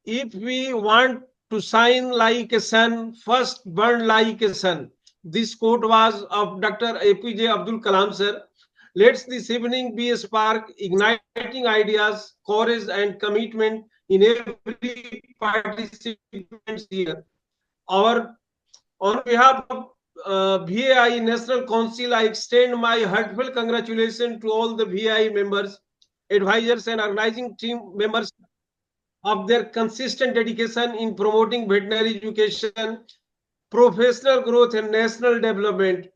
If we want to shine like a sun, first burn like a sun. This quote was of Dr. APJ Abdul Kalam sir. Let this evening be a spark, igniting ideas, courage, and commitment in every participant here. Our On behalf of VAI National Council, I extend my heartfelt congratulations to all the VAI members, advisors, and organizing team members of their consistent dedication in promoting veterinary education, professional growth, and national development.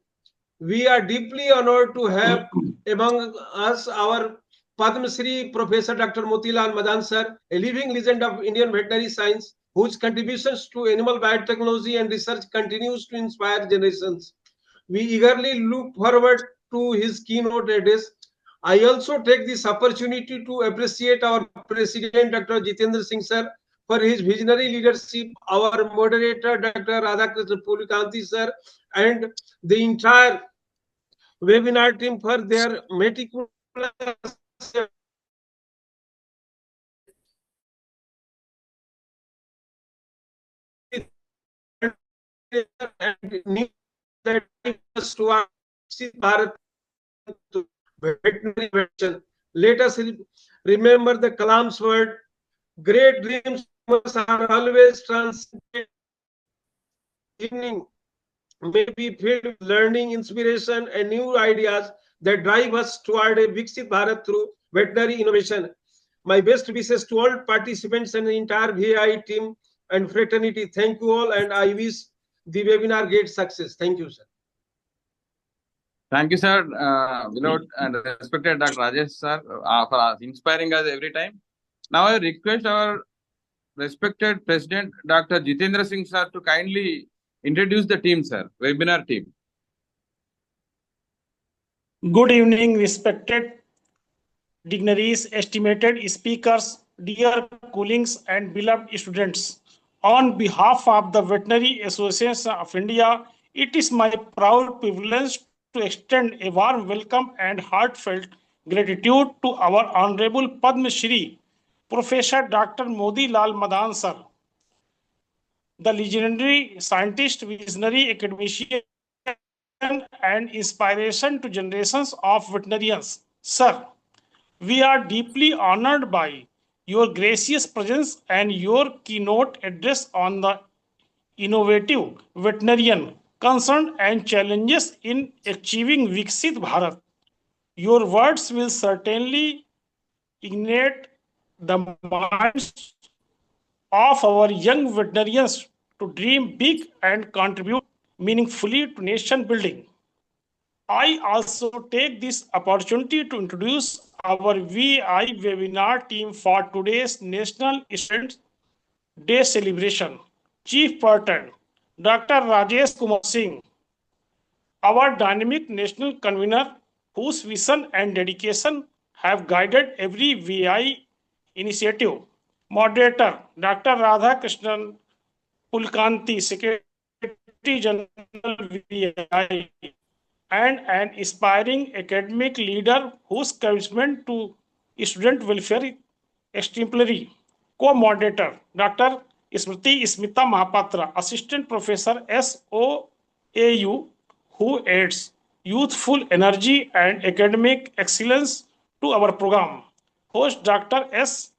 We are deeply honored to have among us our Padma Shri Professor Dr. Motilal Madan sir, a living legend of Indian veterinary science, whose contributions to animal biotechnology and research continues to inspire generations. We eagerly look forward to his keynote address. I also take this opportunity to appreciate our President Dr. Jitendra Singh sir for his visionary leadership, our moderator Dr. Radhakrishnan Pulikanti sir, and the entire webinar team for their meticulous and new that us to our Bharat veterinary medicine. Let us remember the Kalam's word: great dreams are always transcended. Evening may be filled with learning, inspiration, and new ideas that drive us toward a Viksit Bharat through veterinary innovation. My best wishes to all participants and the entire VI team and fraternity. Thank you all, and I wish the webinar great success. Thank you, sir. Thank you, sir. Beloved and respected Dr. Rajesh, sir, for inspiring us every time. Now, I request our respected President, Dr. Jitendra Singh, sir, to kindly introduce the team, sir, webinar team. Good evening, respected dignitaries, estimated speakers, dear colleagues, and beloved students. On behalf of the Veterinary Association of India, it is my proud privilege to extend a warm welcome and heartfelt gratitude to our Honorable Padma Shri, Professor Dr. Modi Lal Madan sir, the legendary scientist, visionary academician, and inspiration to generations of veterinarians. Sir, we are deeply honored by your gracious presence and your keynote address on the innovative veterinarian concern and challenges in achieving Viksit Bharat. Your words will certainly ignite the minds of our young veterinarians to dream big and contribute meaningfully to nation building. I also take this opportunity to introduce our VI webinar team for today's National Students Day celebration. Chief Partner, Dr. Rajesh Kumar Singh, our dynamic national convener whose vision and dedication have guided every VI initiative. Moderator, Dr. Radha Krishnan Pulkanti, Secretary General VI, and an inspiring academic leader whose commitment to student welfare exemplary. Co-moderator, Dr. Smriti Smita Mahapatra, Assistant Professor SOAU, who adds youthful energy and academic excellence to our program. Host Dr. S.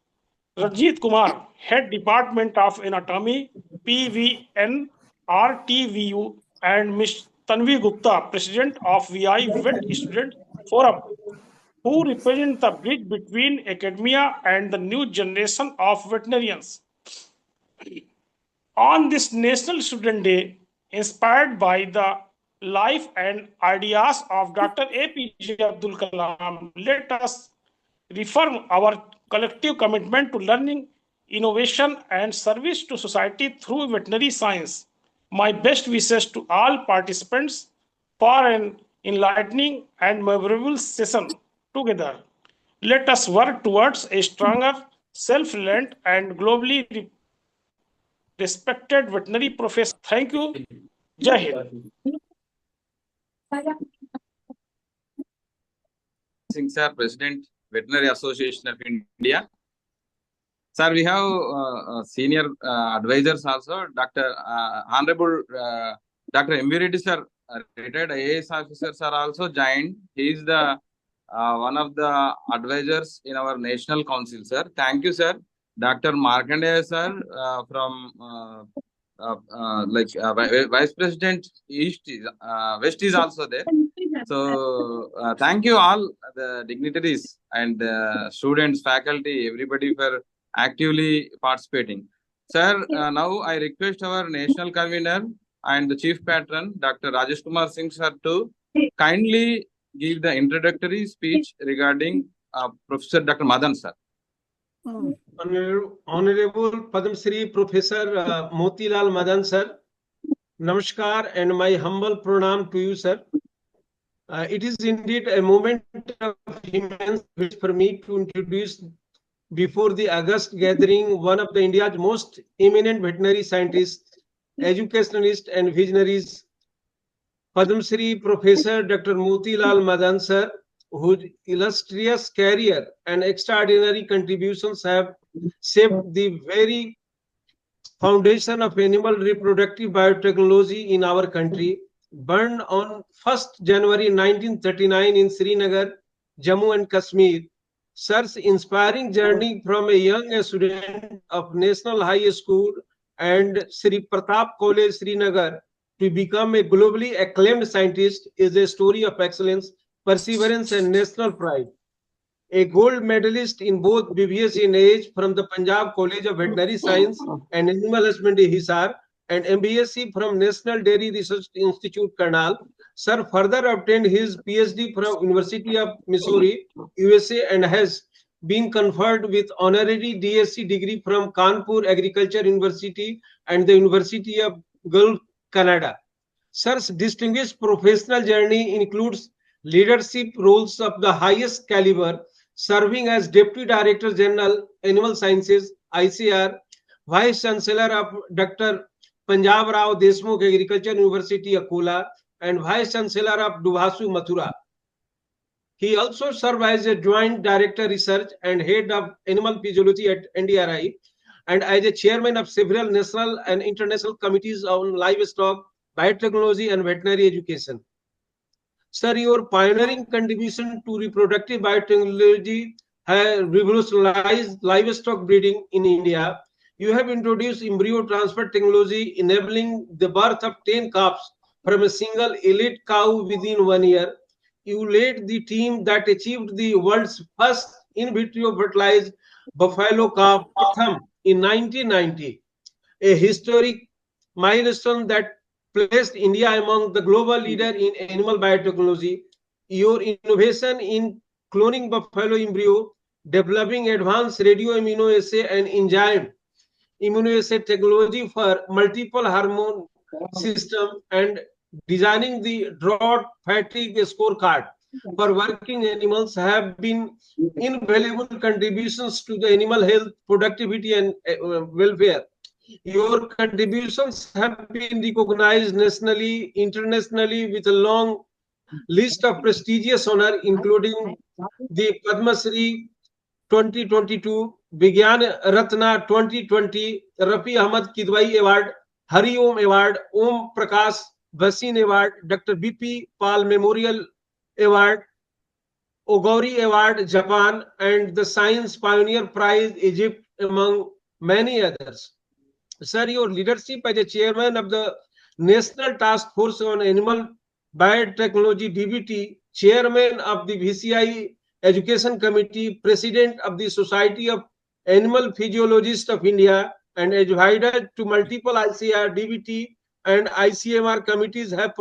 Rajit Kumar, Head Department of Anatomy, PVN, RTVU, and Ms. Tanvi Gupta, President of VI Vet Student Forum, who represent the bridge between academia and the new generation of veterinarians. On this National Student Day, inspired by the life and ideas of Dr. APJ Abdul Kalam, let us reaffirm our collective commitment to learning, innovation, and service to society through veterinary science. My best wishes to all participants for an enlightening and memorable session together. Let us work towards a stronger, self-reliant, and globally respected veterinary profession. Thank you. Jai Hind. Singh, sir, President, Veterinary Association of India. Sir, we have senior advisors also. Dr. Honorable Dr. M.V. Reddy sir, retired IAS officers are also joined. He is the one of the advisors in our national council, sir. Thank you, sir. Dr. Markandeya sir from Vice President East West is also there. So thank you all the dignitaries and students, faculty, everybody for actively participating. Sir, now I request our national convener and the chief patron, Dr. Rajesh Kumar Singh sir, to kindly give the introductory speech regarding Professor Dr. Madan sir. Honorable Padma Shri Professor Motilal Madan sir, Namaskar and my humble pranam to you, sir. It is indeed a moment of immense wish for me to introduce before the August gathering one of the India's most eminent veterinary scientists, educationalists and visionaries, Padma Shri Professor Dr. Motilal Madan sir, whose illustrious career and extraordinary contributions have shaped the very foundation of animal reproductive biotechnology in our country. Born on 1st January 1939 in Srinagar, Jammu and Kashmir, sir's inspiring journey from a young student of National High School and Sri Pratap College, Srinagar, to become a globally acclaimed scientist is a story of excellence, perseverance, and national pride. A gold medalist in both BBSc and AH from the Punjab College of Veterinary Science and Animal Husbandry, Hisar, and MBSc from National Dairy Research Institute, Karnal. Sir further obtained his PhD from University of Missouri, USA, and has been conferred with honorary DSc degree from Kanpur Agriculture University and the University of Gulf, Canada. Sir's distinguished professional journey includes leadership roles of the highest caliber, serving as Deputy Director General, Animal Sciences, ICR, Vice Chancellor of Dr. Punjab Rao Deshmukh Agriculture University, Akola, and Vice Chancellor of Dubhasu, Mathura. He also served as a Joint Director Research and Head of Animal Physiology at NDRI, and as a Chairman of several national and international committees on livestock, biotechnology, and veterinary education. Sir, your pioneering contribution to reproductive biotechnology has revolutionized livestock breeding in India. You have introduced embryo transfer technology, enabling the birth of 10 calves from a single elite cow within 1 year. You led the team that achieved the world's first in vitro fertilized buffalo calf Pratham in 1990, a historic milestone that placed India among the global leader in animal biotechnology. Your innovation in cloning buffalo embryo, developing advanced radioimmunoassay and enzyme immunoassay technology for multiple hormone system, and designing the drought fatigue scorecard for working animals have been invaluable contributions to the animal health, productivity, and welfare. Your contributions have been recognized nationally, internationally with a long list of prestigious honors, including the Padma Shri 2022, Vigyan Ratna 2020, Rafi Ahmad Kidwai Award, Hari Om Award, Om Prakash Bhasin Award, Dr. B.P. Pal Memorial Award, Ogori Award, Japan, and the Science Pioneer Prize, Egypt, among many others. Sir, your leadership as a chairman of the National Task Force on Animal Biotechnology, DBT, chairman of the VCI Education Committee, president of the Society of Animal Physiologists of India, and advisor to multiple ICR, DBT, and ICMR committees have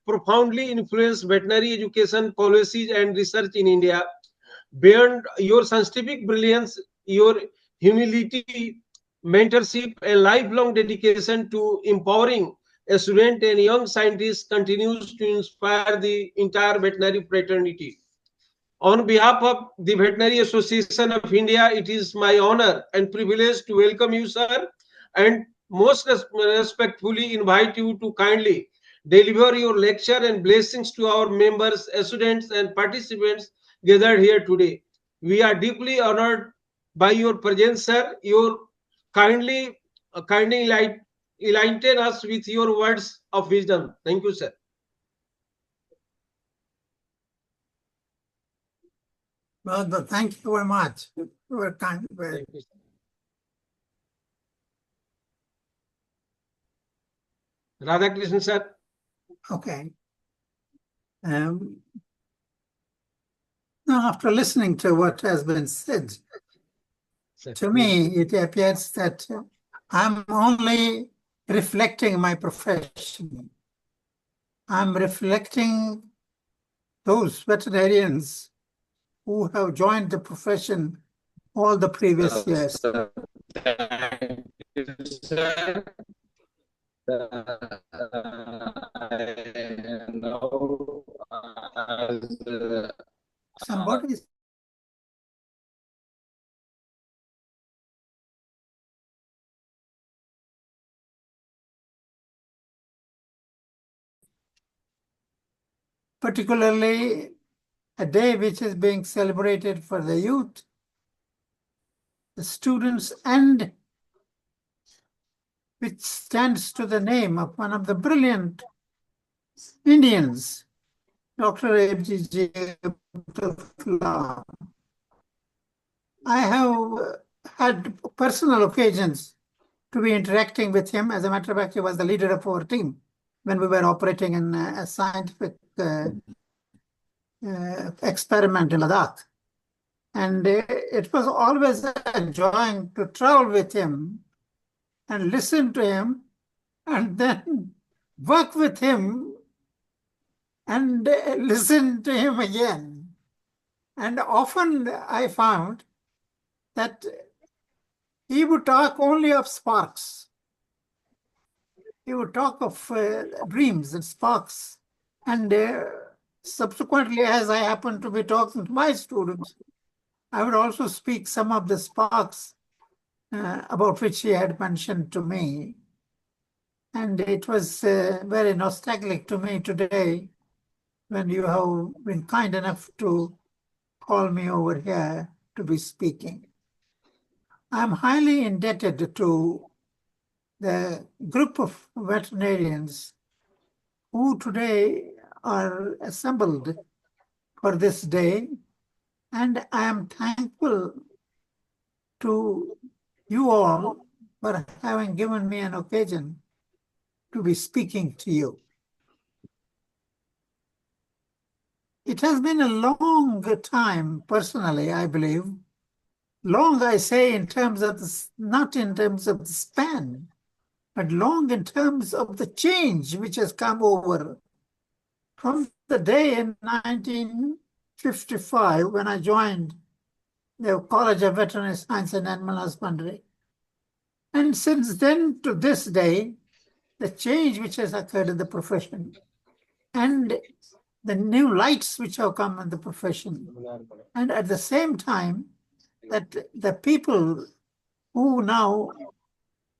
profoundly influenced veterinary education policies and research in India. Beyond your scientific brilliance, your humility, mentorship, and lifelong dedication to empowering a student and young scientist continues to inspire the entire veterinary fraternity. On behalf of the Veterinary Association of India, it is my honor and privilege to welcome you, sir, and most respectfully invite you to kindly deliver your lecture and blessings to our members, students, and participants gathered here today. We are deeply honored by your presence, sir. You kindly enlighten us with your words of wisdom. Thank you, sir. Well, thank you very much. You were kind. Thank you, sir. Radhakrishnan, sir. Okay. Now, after listening to what has been said, Sir, to me, it appears that I'm only reflecting my profession. I'm reflecting those veterinarians who have joined the profession all the previous years. Thank you, sir. I know as Somebody particularly a day which is being celebrated for the youth, the students, and which stands to the name of one of the brilliant Indians, Dr. APJ Abdul Kalam. I have had personal occasions to be interacting with him. As a matter of fact, he was the leader of our team when we were operating in a scientific experiment in Ladakh. And it was always a joy to travel with him and listen to him and then work with him and listen to him again. And often I found that he would talk only of sparks. He would talk of dreams and sparks. And subsequently, as I happened to be talking to my students, I would also speak some of the sparks about which he had mentioned to me. And it was very nostalgic to me today when you have been kind enough to call me over here to be speaking. I'm highly indebted to the group of veterinarians who today are assembled for this day, and I am thankful to you all for having given me an occasion to be speaking to you. It has been a long time, personally, I believe. Long, I say, in terms of the, not in terms of the span, but long in terms of the change which has come over from the day in 1955 when I joined the College of Veterinary Science and Animal Husbandry. And since then to this day, the change which has occurred in the profession and the new lights which have come in the profession. And at the same time, that the people who now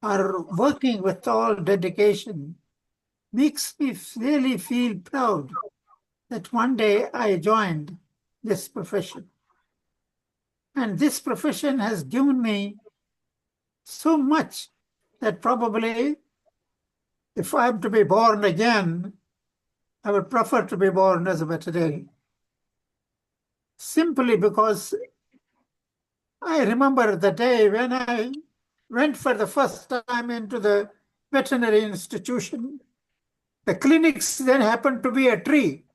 are working with all dedication makes me really feel proud that one day I joined this profession. And this profession has given me so much that probably if I am to be born again, I would prefer to be born as a veterinarian. Simply because I remember the day when I went for the first time into the veterinary institution. The clinics then happened to be a tree.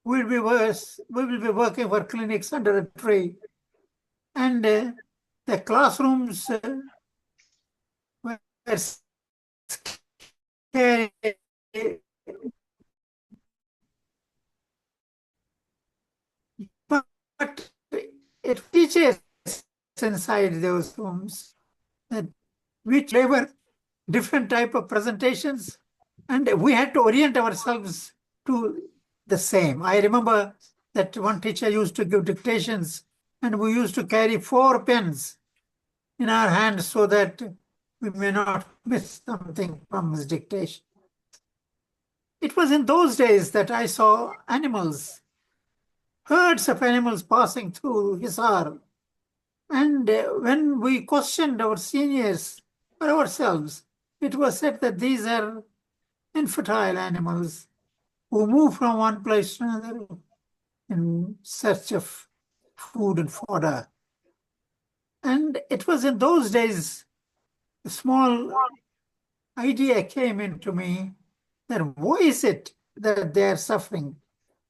We will be working for clinics under a tree. And the classrooms were scary. But it teaches inside those rooms that which labor different type of presentations, and we had to orient ourselves to the same. I remember that one teacher used to give dictations, and we used to carry 4 pens in our hands so that we may not miss something from his dictation. It was in those days that I saw animals, herds of animals passing through Hisar, And when we questioned our seniors or ourselves, it was said that these are infertile animals who move from one place to another in search of food and fodder. And it was in those days, a small idea came into me that why is it that they are suffering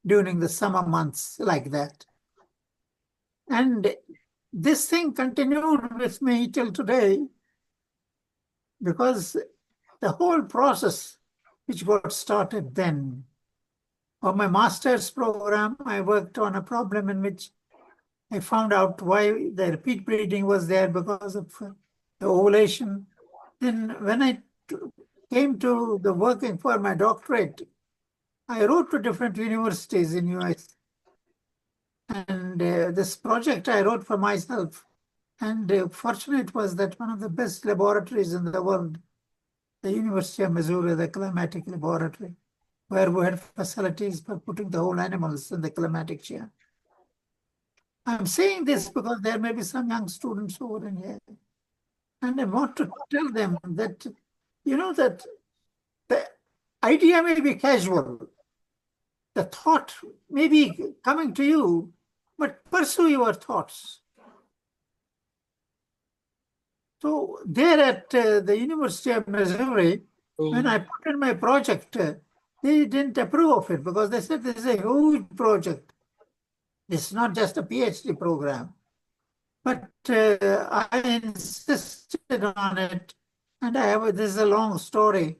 during the summer months like that? And this thing continued with me till today, because the whole process which got started then. For my master's program, I worked on a problem in which I found out why the repeat breeding was there because of the ovulation. Then when I came to the working for my doctorate, I wrote to different universities in US. And this project I wrote for myself. And fortunate was that one of the best laboratories in the world, the University of Missouri, the climatic laboratory, where we had facilities for putting the whole animals in the climatic chair. I'm saying this because there may be some young students over in here. And I want to tell them that, that the idea may be casual. The thought may be coming to you, but pursue your thoughts. So there at the University of Missouri, when I put in my project, they didn't approve of it because they said this is a huge project. It's not just a PhD program. But I insisted on it, and this is a long story.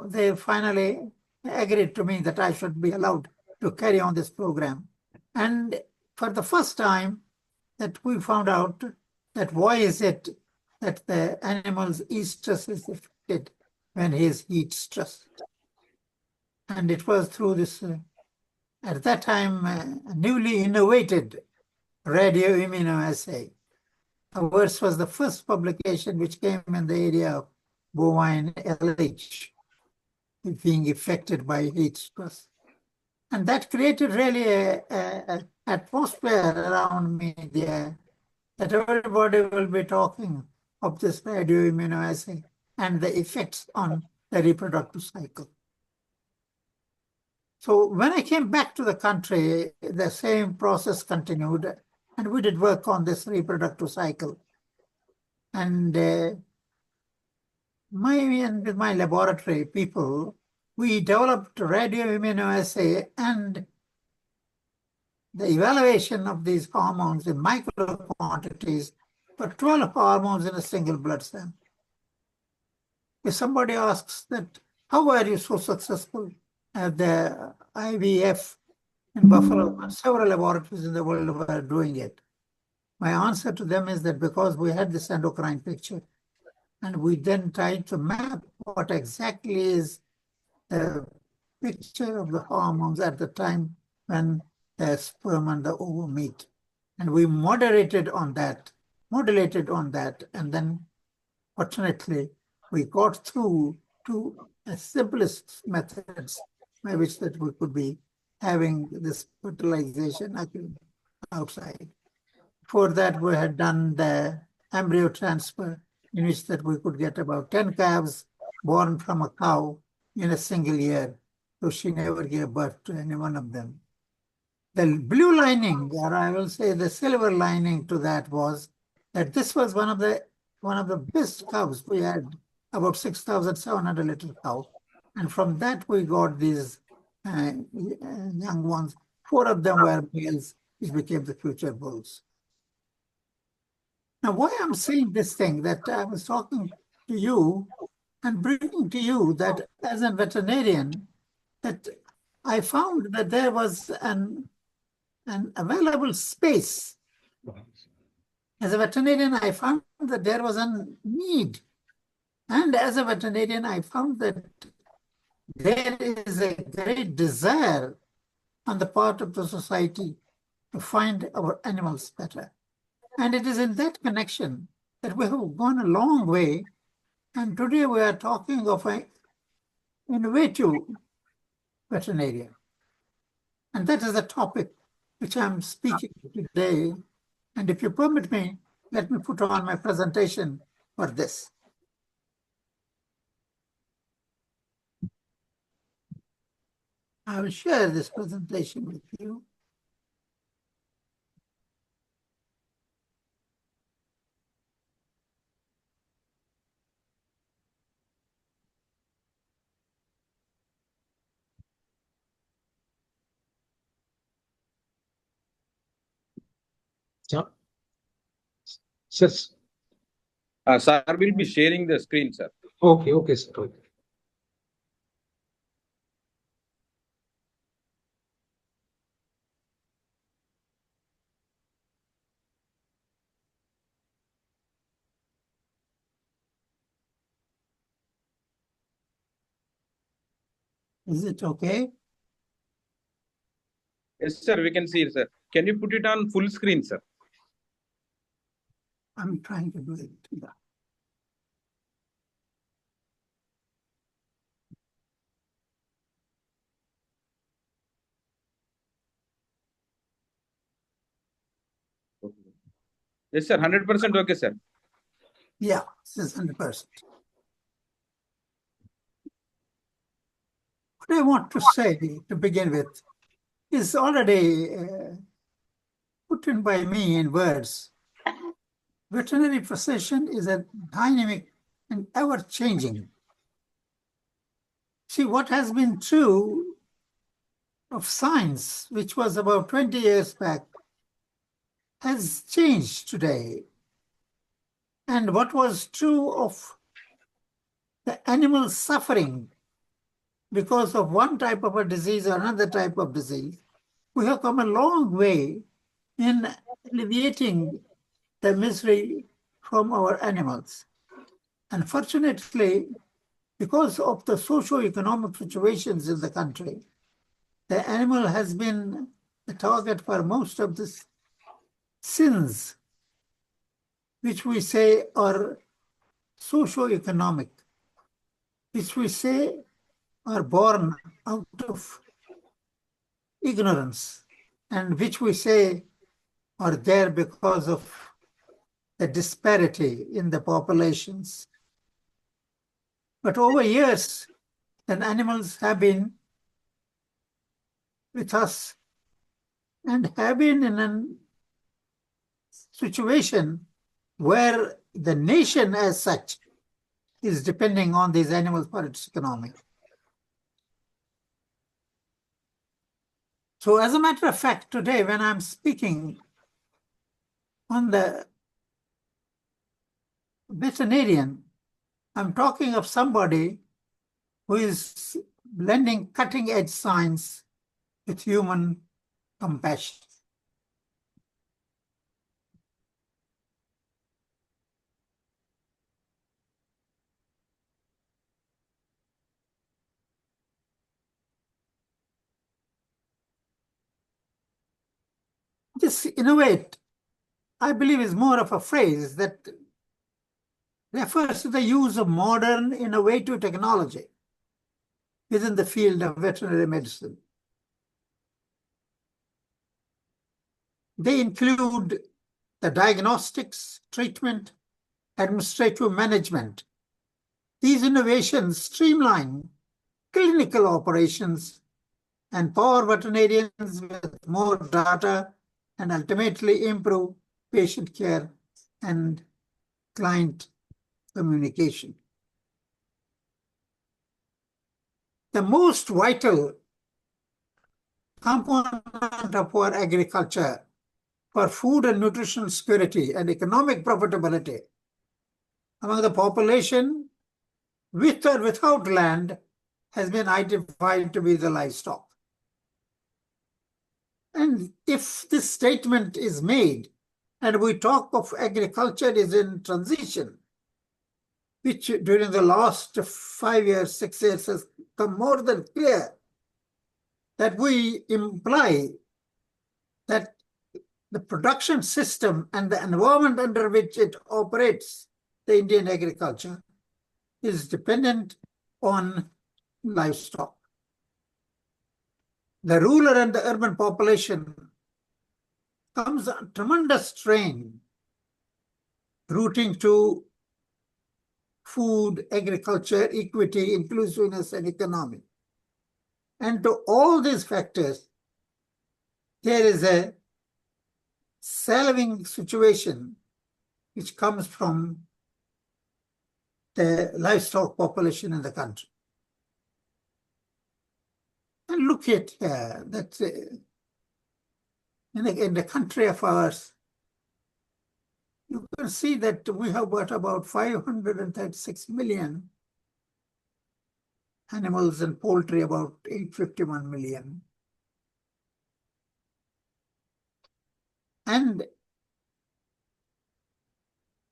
They finally agreed to me that I should be allowed to carry on this program. And for the first time that we found out that why is it that the animal's estrus is affected when he is heat stressed. And it was through this, at that time, newly innovated radioimmunoassay. Ours was the first publication which came in the area of bovine LH being affected by heat stress. And that created really an atmosphere around me there that everybody will be talking of this radioimmunoassay and the effects on the reproductive cycle. So when I came back to the country, the same process continued, and we did work on this reproductive cycle. And with my laboratory people, we developed radioimmunoassay and the evaluation of these hormones in micro quantities for 12 hormones in a single blood sample. If somebody asks that, how are you so successful at the IVF in Buffalo? Several laboratories in the world were doing it. My answer to them is that because we had this endocrine picture, and we then tried to map what exactly is the picture of the hormones at the time when the sperm and the ovum meet. And we modulated on that, and then fortunately, we got through to the simplest methods by which that we could be having this fertilization outside. For that, we had done the embryo transfer, in which that we could get about 10 calves born from a cow in a single year. So she never gave birth to any one of them. The blue lining, or I will say the silver lining to that, was that this was one of the best cows. We had about 6,700 liter cow. And from that, we got these young ones. 4 of them were males, which became the future bulls. Now, why I'm saying this thing, that I was talking to you and bringing to you that as a veterinarian, that I found that there was an available space. As a veterinarian, I found that there was a need. And as a veterinarian, I found that there is a great desire on the part of the society to find our animals better. And it is in that connection that we have gone a long way. And today we are talking of an innovative veterinarian. And that is the topic which I'm speaking today. And if you permit me, let me put on my presentation for this. I will share this presentation with you. Yeah. Yes. Sir will be sharing the screen, sir. Okay, okay, sir. Okay. Is it okay? Yes, sir, we can see it, sir. Can you put it on full screen, sir? I'm trying to do it. Yeah. Yes, sir, 100% okay, sir. Yeah, this is 100%. What I want to say to begin with is already put in by me in words. Veterinary profession is a dynamic and ever-changing. See, what has been true of science, which was about 20 years back, has changed today. And what was true of the animal suffering because of one type of a disease or another type of disease, we have come a long way in alleviating the misery from our animals. Unfortunately, because of the socio-economic situations in the country, the animal has been the target for most of the sins, which we say are socio-economic, which we say are born out of ignorance, and which we say are there because of the disparity in the populations. But over years, then animals have been with us and have been in a situation where the nation as such is depending on these animals for its economy. So as a matter of fact, today when I'm speaking on the veterinarian, I'm talking of somebody who is blending cutting-edge science with human compassion. This innovate, I believe, is more of a phrase that refers to the use of modern innovative technology within the field of veterinary medicine. They include the diagnostics, treatment, administrative management. These innovations streamline clinical operations and empower veterinarians with more data and ultimately improve patient care and client communication. The most vital component of our agriculture for food and nutritional security and economic profitability among the population with or without land has been identified to be the livestock. And if this statement is made and we talk of agriculture is in transition, which during the last 5 years, 6 years has become more than clear, that we imply that the production system and the environment under which it operates, the Indian agriculture, is dependent on livestock. The rural and the urban population comes a tremendous strain rooting to food, agriculture, equity, inclusiveness, and economy. And to all these factors, there is a salving situation which comes from the livestock population in the country. And look at that in the country of ours, you can see that we have got about 536 million animals and poultry, about 851 million. And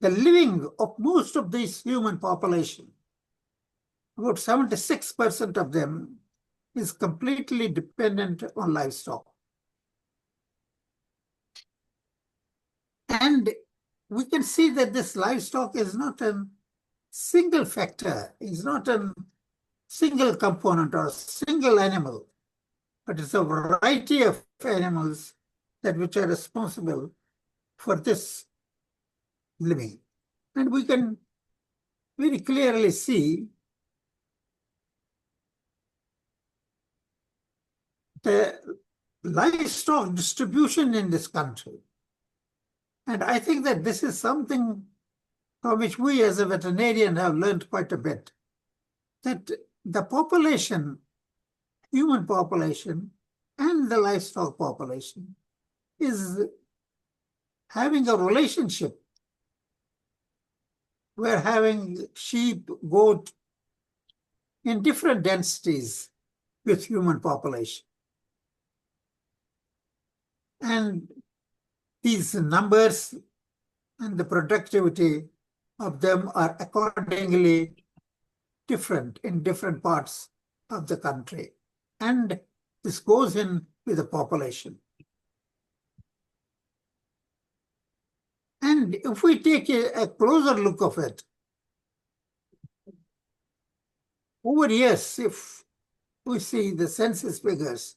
the living of most of this human population, about 76% of them, is completely dependent on livestock. And we can see that this livestock is not a single factor, is not a single component or a single animal, but it's a variety of animals that which are responsible for this living. And we can very clearly see the livestock distribution in this country. And I think that this is something from which we as a veterinarian have learned quite a bit, that the population, human population, and the livestock population is having a relationship. We're having sheep, goat in different densities with human population. And these numbers and the productivity of them are accordingly different in different parts of the country. And this goes in with the population. And if we take a closer look of it, over years, if we see the census figures,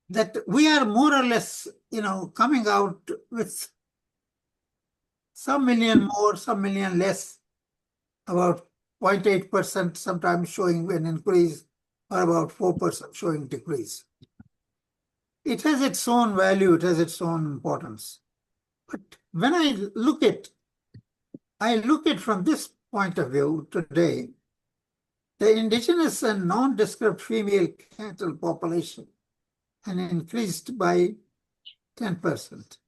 that we are more or less, coming out with some million more, some million less, about 0.8% sometimes showing an increase, or about 4% showing decrease. It has its own value, it has its own importance. But when I look at from this point of view today, the indigenous and nondescript female cattle population and increased by 10%.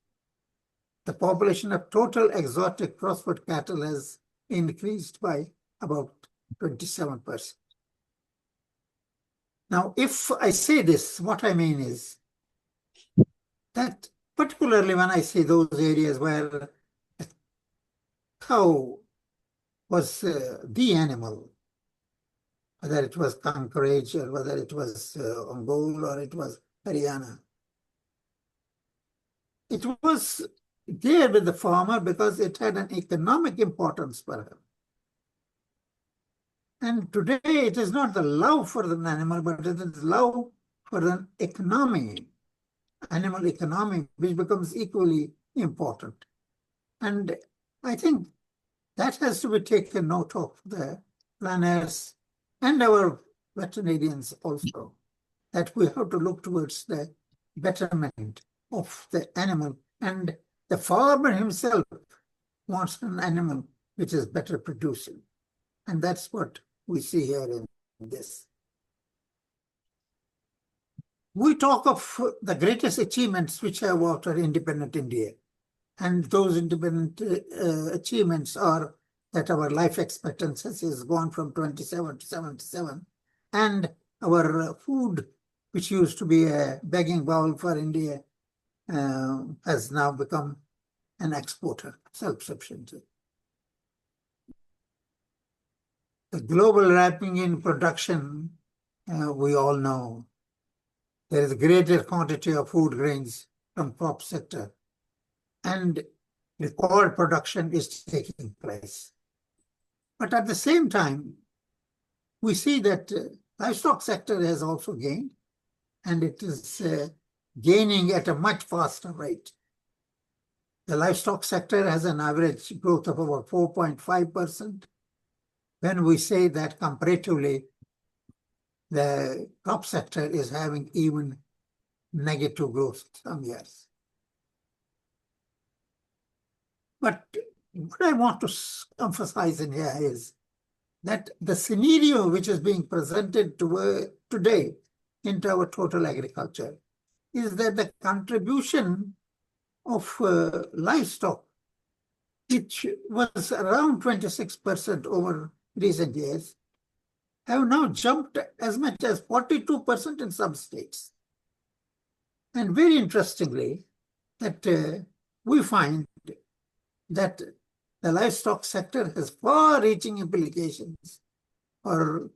The population of total exotic crossbred cattle has increased by about 27%. Now, if I say this, what I mean is that particularly when I see those areas where a cow was the animal, whether it was Kankaraj or whether it was Ongole or it was Haryana, it was there with the farmer because it had an economic importance for him. And today it is not the love for the animal, but it is love for an economy, animal economy, which becomes equally important. And I think that has to be taken note of, the planners and our veterinarians also, that we have to look towards the betterment of the animal. And the farmer himself wants an animal which is better producing. And that's what we see here in this. We talk of the greatest achievements which have after independent India. And those independent achievements are that our life expectancy has gone from 27 to 77. And our food, which used to be a begging bowl for India, has now become an exporter, self-sufficient. The global ramping in production, we all know. There is a greater quantity of food grains from crop sector, and record production is taking place. But at the same time, we see that livestock sector has also gained, and it is gaining at a much faster rate. The livestock sector has an average growth of about 4.5%. When we say that comparatively, the crop sector is having even negative growth some years. But what I want to emphasize in here is that the scenario which is being presented today into our total agriculture is that the contribution of livestock, which was around 26% over recent years, have now jumped as much as 42% in some states. And very interestingly, that we find that the livestock sector has far-reaching implications for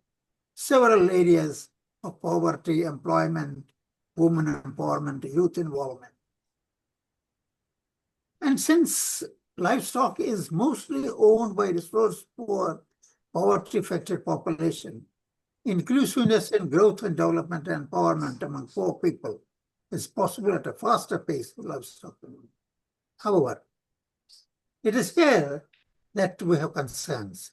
several areas of poverty, employment, women empowerment, youth involvement. And since livestock is mostly owned by resource-poor, poverty-affected population, inclusiveness in growth and development and empowerment among poor people is possible at a faster pace for livestock. However, it is here that we have concerns.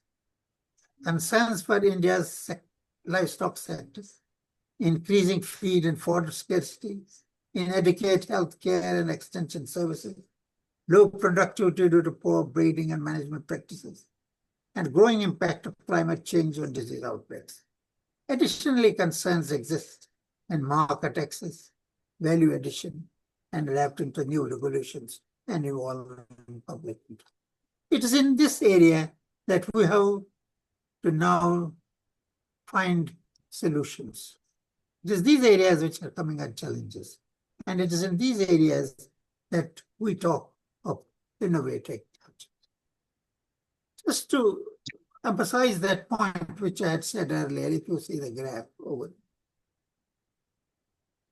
Concerns for India's livestock sector, increasing feed and fodder scarcity, inadequate health care and extension services, low productivity due to poor breeding and management practices, and growing impact of climate change on disease outbreaks. Additionally, concerns exist in market access, value addition, and adapting to new regulations and evolving public interest. It is in this area that we have to now find solutions. It is these areas which are coming at challenges. And it is in these areas that we talk of innovating. Just to emphasize that point which I had said earlier, if you see the graph over,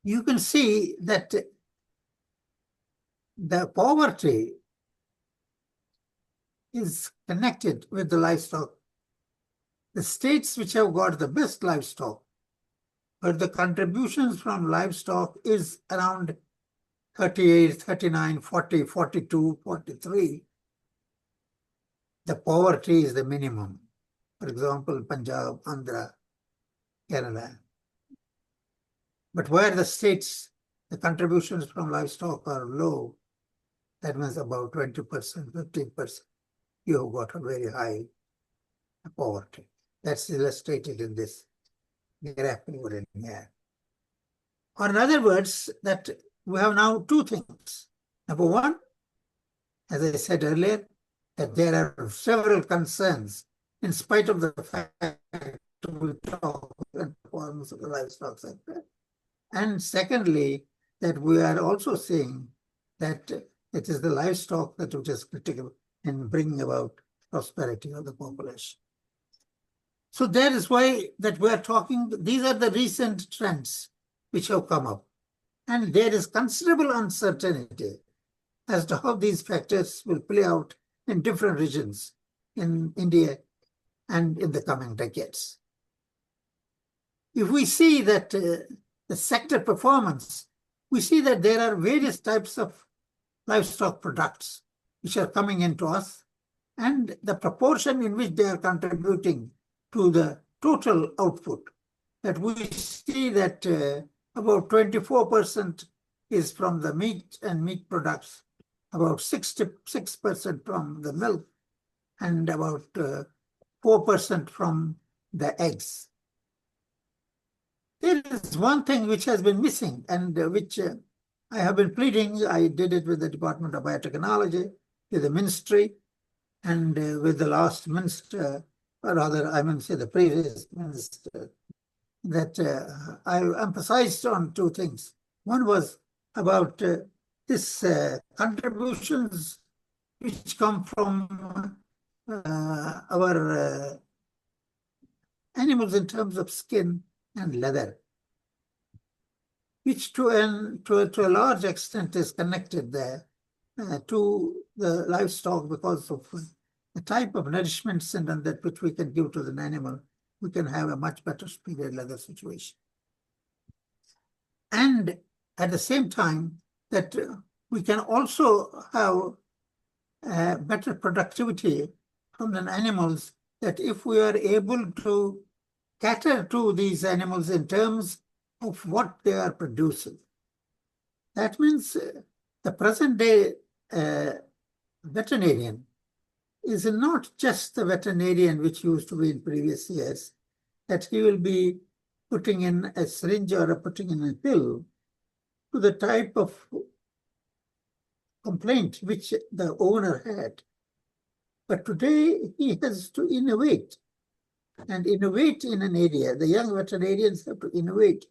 you can see that the poverty is connected with the livestock. The states which have got the best livestock, but the contributions from livestock is around 38, 39, 40, 42, 43. The poverty is the minimum. For example, Punjab, Andhra, Kerala. But where the states, the contributions from livestock are low, that means about 20%, 15%, you have got a very high poverty. That's illustrated in this graph over in here. Or in other words, that we have now two things. Number one, as I said earlier, that there are several concerns in spite of the fact that we talk about performance of the livestock sector. And secondly, that we are also saying that it is the livestock that which is critical in bringing about prosperity of the population. So that is why that we are talking, these are the recent trends which have come up. And there is considerable uncertainty as to how these factors will play out in different regions in India and in the coming decades. If we see that the sector performance, we see that there are various types of livestock products which are coming into us, and the proportion in which they are contributing to the total output, that we see that about 24% is from the meat and meat products, about 66% from the milk, and about 4% from the eggs. There is one thing which has been missing and which I have been pleading. I did it with the Department of Biotechnology, with the ministry, and with the last minister, or rather, I mean, say the previous minister, that I emphasized on two things. One was about this contributions which come from our animals in terms of skin and leather, which to a large extent is connected there to the livestock because of the type of nourishments and that which we can give to the animal. We can have a much better superior leather situation. And at the same time, that we can also have better productivity from the animals, that if we are able to cater to these animals in terms of what they are producing, that means the present day veterinarian is not just the veterinarian which used to be in previous years, that he will be putting in a syringe or putting in a pill to the type of complaint which the owner had. But today he has to innovate, and innovate in an area. The young veterinarians have to innovate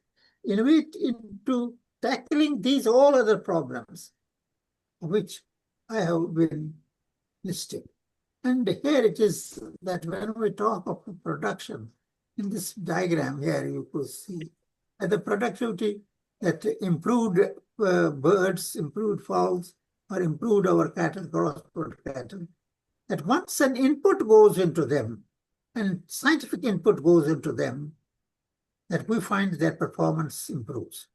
into tackling these all other problems, which I have been listing. And here it is that when we talk of production, in this diagram here, you could see that the productivity that improved birds, improved fowls, or improved our cattle, cross-bred cattle, that once an input goes into them, and scientific input goes into them, that we find their performance improves.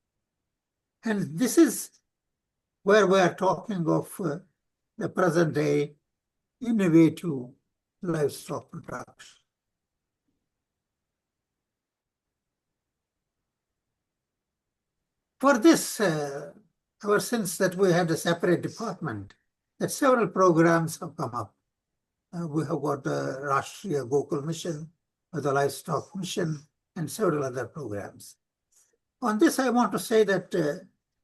And this is where we are talking of the present day innovative livestock production. For this, ever since that we had a separate department, that several programs have come up. We have got the Rashtriya Gokul Mission, the Livestock Mission, and several other programs. On this, I want to say that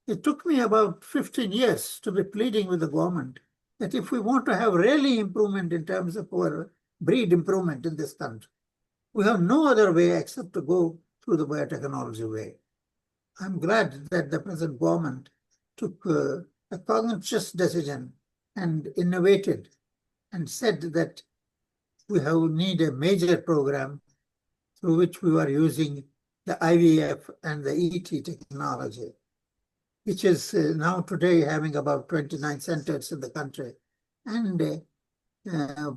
it took me about 15 years to be pleading with the government that if we want to have really improvement in terms of our breed improvement in this country, we have no other way except to go through the biotechnology way. I'm glad that the present government took a conscious decision and innovated and said that we need a major program through which we were using the IVF and the ET technology, which is now today having about 29 centers in the country and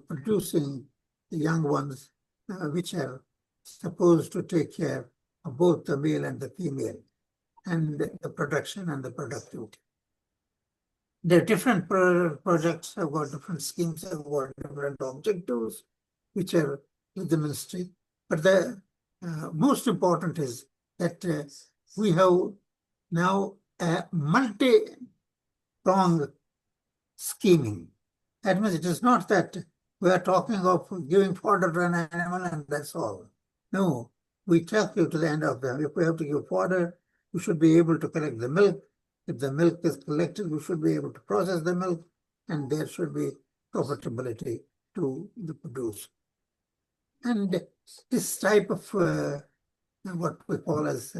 producing the young ones which are supposed to take care of both the male and the female, and the production and the productivity. The different projects have got different schemes, have got different objectives, which are with the ministry. But the most important is that we have now a multi-pronged scheming. That means it is not that we are talking of giving fodder to an animal and that's all. No, we take you to the end of them. If we have to give fodder, we should be able to collect the milk. If the milk is collected, we should be able to process the milk, and there should be profitability to the producer. And this type of what we call as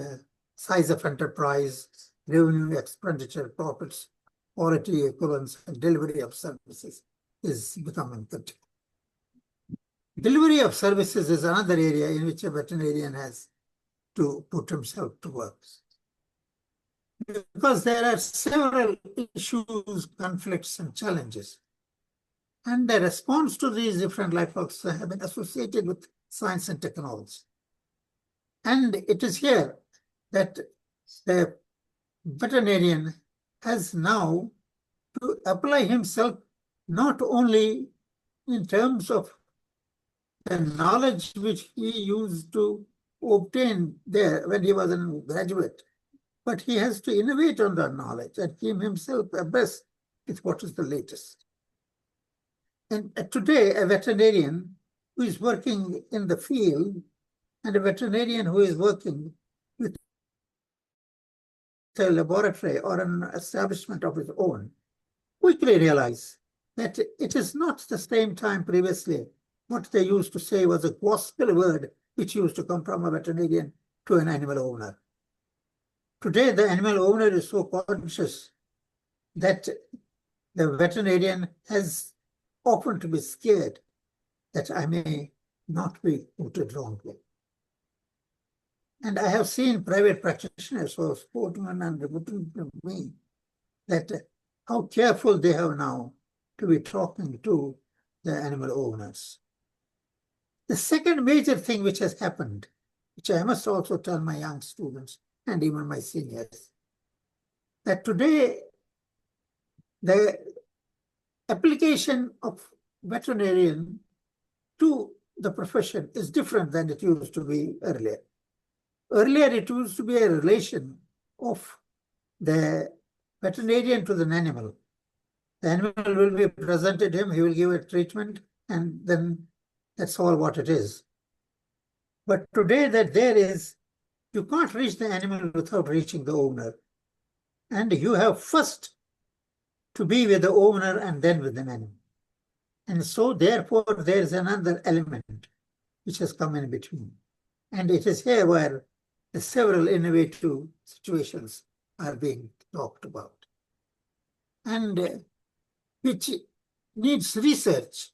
size of enterprise, revenue, expenditure, profits, quality, equivalence, and delivery of services is becoming critical. Delivery of services is another area in which a veterinarian has to put himself to work. Because there are several issues, conflicts, and challenges. And the response to these different life forms have been associated with science and technology. And it is here that the veterinarian has now to apply himself not only in terms of the knowledge which he used to obtain there when he was a graduate, but he has to innovate on that knowledge and keep himself abreast with what is the latest. And today, a veterinarian who is working in the field and a veterinarian who is working with a laboratory or an establishment of his own quickly realize that it is not the same time previously what they used to say was a gospel word which used to come from a veterinarian to an animal owner. Today, the animal owner is so conscious that the veterinarian has often to be scared that I may not be put wrongly. And I have seen private practitioners who have spoken and reported to me that how careful they have now to be talking to the animal owners. The second major thing which has happened, which I must also tell my young students and even my seniors, that today the application of veterinarian to the profession is different than it used to be earlier. Earlier, it used to be a relation of the veterinarian to the animal. The animal will be presented to him, he will give a treatment, and then that's all what it is. But today that there is, you can't reach the animal without reaching the owner. And you have first to be with the owner and then with the animal. And so therefore there is another element which has come in between. And it is here where the several innovative situations are being talked about. And which needs research,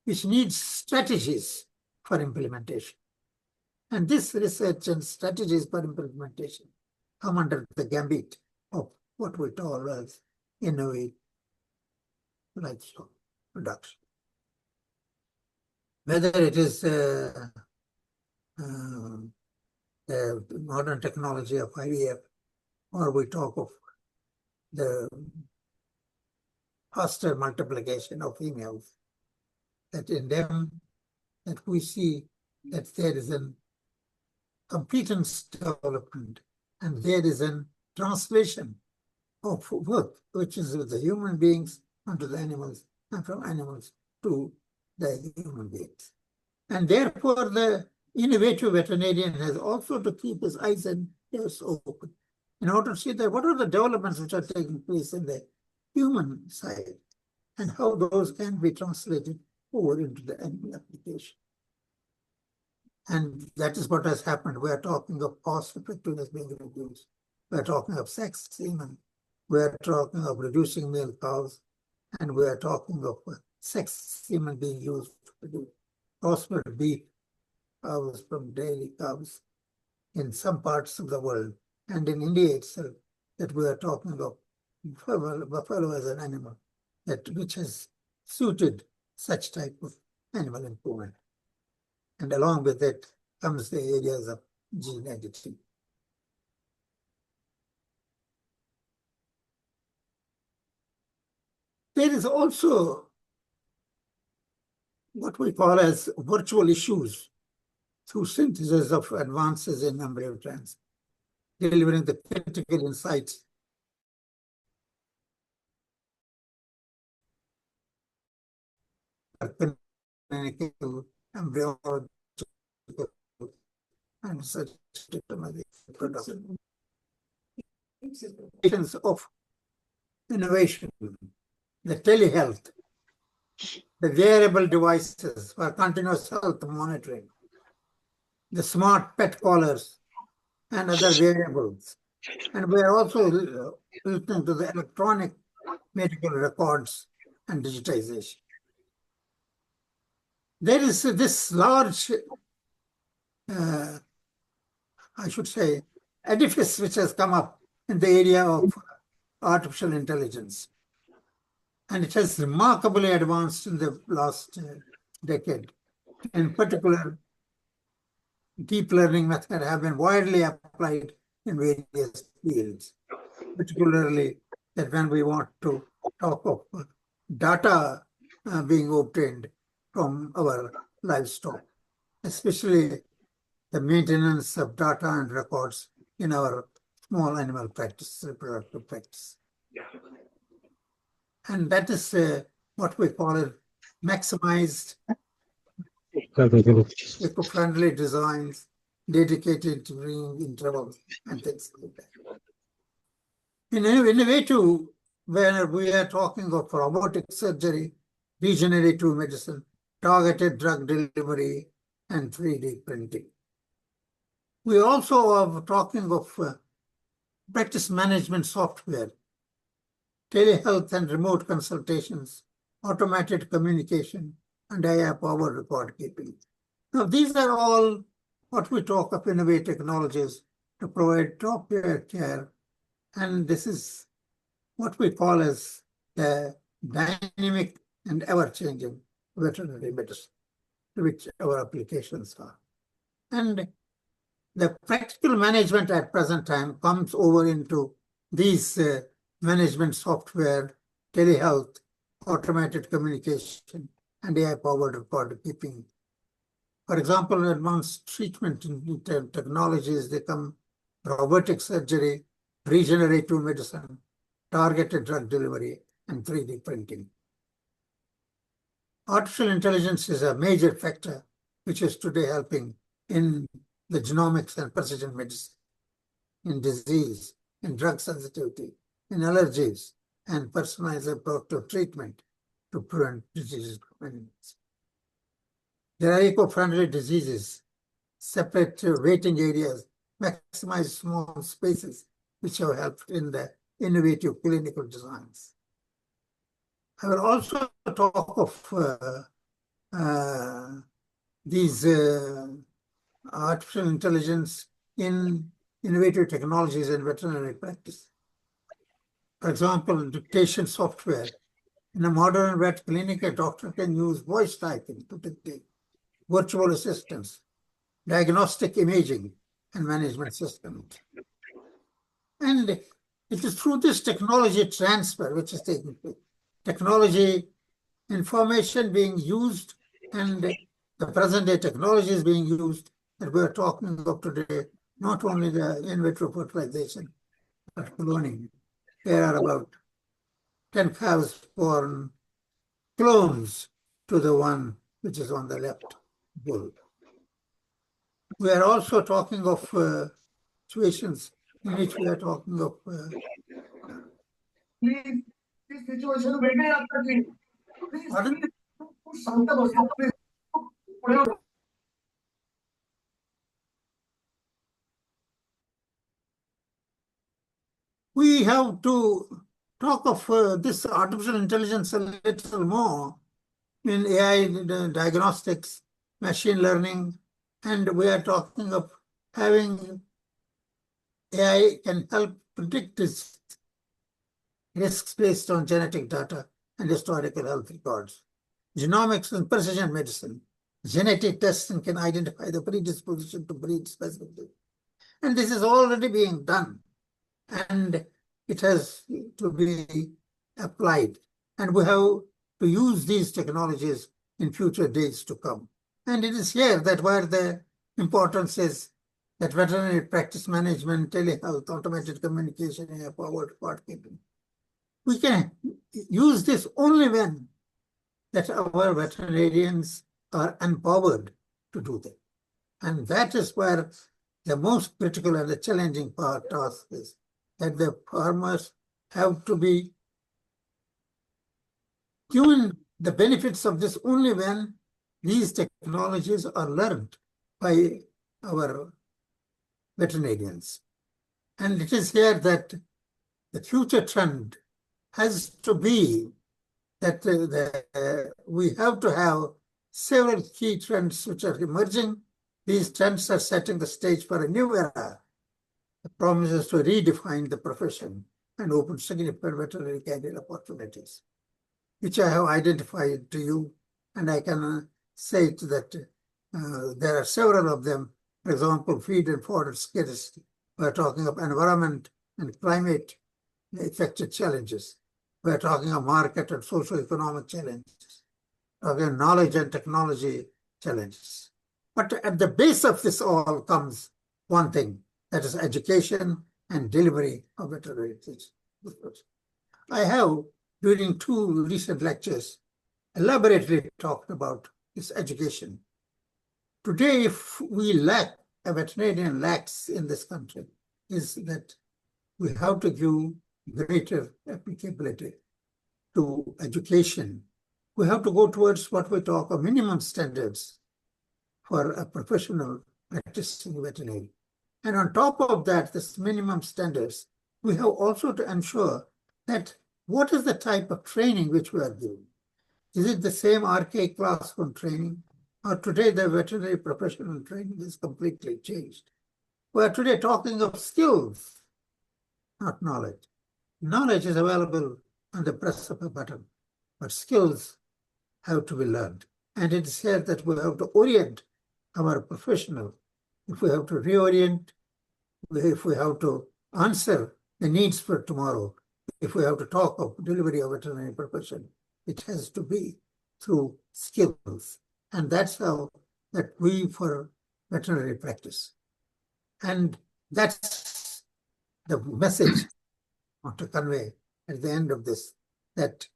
which needs strategies for implementation. And this research and strategies for implementation come under the gambit of what we call as innovative livestock production. Whether it is the modern technology of IVF, or we talk of the faster multiplication of females, that in them that we see that there is a competence development and there is a translation of work, which is with the human beings onto the animals and from animals to the human beings. And therefore the innovative veterinarian has also to keep his eyes and ears open in order to see that what are the developments which are taking place in the human side and how those can be translated over into the animal application. And that is what has happened. We are talking of cost effectiveness being reduced. We are talking of sex semen. We are talking of reducing male cows. And we are talking of sex semen being used to produce crossbred beef cows from dairy cows in some parts of the world. And in India itself, that we are talking of buffalo as an animal which has suited such type of animal improvement. And along with it comes the areas of gene editing. There is also what we call as virtual issues through synthesis of advances in embryo trends, delivering the critical insights clinical embryological and such production of innovation, the telehealth, the wearable devices for continuous health monitoring, the smart pet collars and other wearables. And we are also looking to the electronic medical records and digitization. There is this large, I should say, edifice which has come up in the area of artificial intelligence. And it has remarkably advanced in the last decade. In particular, deep learning methods have been widely applied in various fields, particularly that when we want to talk of data being obtained from our livestock, especially the maintenance of data and records in our small animal practice, reproductive practice. And that is what we call it maximized eco-friendly designs dedicated to breeding intervals and things like that. In innovative, where we are talking of robotic surgery, regenerative medicine, targeted drug delivery, and 3D printing. We also are talking of practice management software, telehealth and remote consultations, automated communication, and AI-powered record keeping. Now, these are all what we talk of innovative technologies to provide top-tier care, and this is what we call as the dynamic and ever-changing veterinary medicine, to which our applications are. And the practical management at present time comes over into these management software, telehealth, automated communication, and AI-powered record keeping. For example, advanced treatment in technologies, they come robotic surgery, regenerative medicine, targeted drug delivery, and 3D printing. Artificial intelligence is a major factor which is today helping in the genomics and precision medicine, in disease, in drug sensitivity, in allergies, and personalized approach to treatment to prevent diseases. There are eco-friendly diseases, separate waiting areas, maximize small spaces, which have helped in the innovative clinical designs. I will also talk of these artificial intelligence in innovative technologies in veterinary practice. For example, dictation software. In a modern vet clinic, a doctor can use voice typing to dictate, virtual assistants, diagnostic imaging, and management systems. And it is through this technology transfer which is taking place. Technology, information being used, and the present day technology is being used that we are talking of today, not only the in vitro fertilization, but cloning. There are about 10 cows born clones to the one which is on the left bull. We are also talking of situations in which we are talking of pardon? We have to talk of this artificial intelligence a little more in AI diagnostics, machine learning, and we are talking of having AI can help predict risks based on genetic data and historical health records. Genomics and precision medicine. Genetic testing can identify the predisposition to breed specifically. And this is already being done. And it has to be applied. And we have to use these technologies in future days to come. And it is here that where the importance is that veterinary practice management, telehealth, automated communication, AI-powered record keeping. We can use this only when that our veterinarians are empowered to do that. And that is where the most critical and the challenging task is, that the farmers have to be given the benefits of this only when these technologies are learned by our veterinarians. And it is here that the future trend has to be that we have to have several key trends which are emerging. These trends are setting the stage for a new era. It promises to redefine the profession and open significant veterinary career opportunities, which I have identified to you, and I can say that there are several of them. For example, feed and fodder scarcity. We're talking of environment and climate affected challenges. We're talking of market and socio-economic challenges. Talking knowledge and technology challenges. But at the base of this all comes one thing, that is education and delivery of veterinary teaching. I have, during 2 recent lectures, elaborately talked about this education. Today, if we lack, a veterinarian lacks in this country, is that we have to give greater applicability to education. We have to go towards what we talk of minimum standards for a professional practicing veterinary. And on top of that, this minimum standards, we have also to ensure that what is the type of training which we are giving? Is it the same archaic classroom training? Or today the veterinary professional training is completely changed? We are today talking of skills, not knowledge. Knowledge is available on the press of a button, but skills have to be learned. And it is here that we have to orient our professional. If we have to reorient, if we have to answer the needs for tomorrow, if we have to talk of delivery of veterinary profession, It has to be through skills. And that's how that we for veterinary practice. And that's the message I want to convey at the end of this, that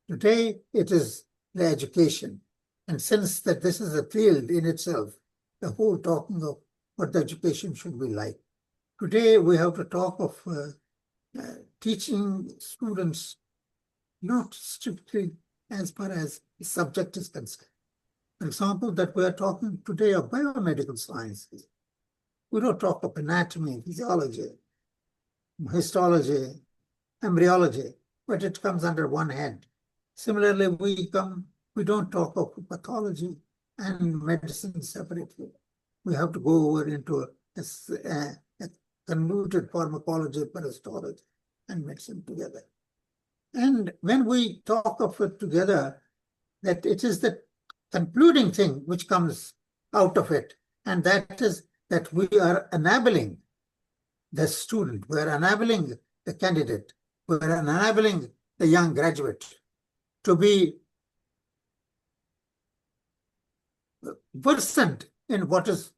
today it is the education. And since that this is a field in itself, the whole talking of what the education should be like. Today we have to talk of teaching students not strictly as far as the subject is concerned. For example, that we are talking today of biomedical sciences. We don't talk of anatomy, physiology, histology, embryology, but it comes under one head. Similarly, we don't talk of pathology and medicine separately. We have to go over into a convoluted pharmacology, parasitology, and medicine together. And when we talk of it together, that it is the concluding thing which comes out of it, and that is that we are enabling the student, we are enabling the candidate, we are enabling the young graduate to be versant in what is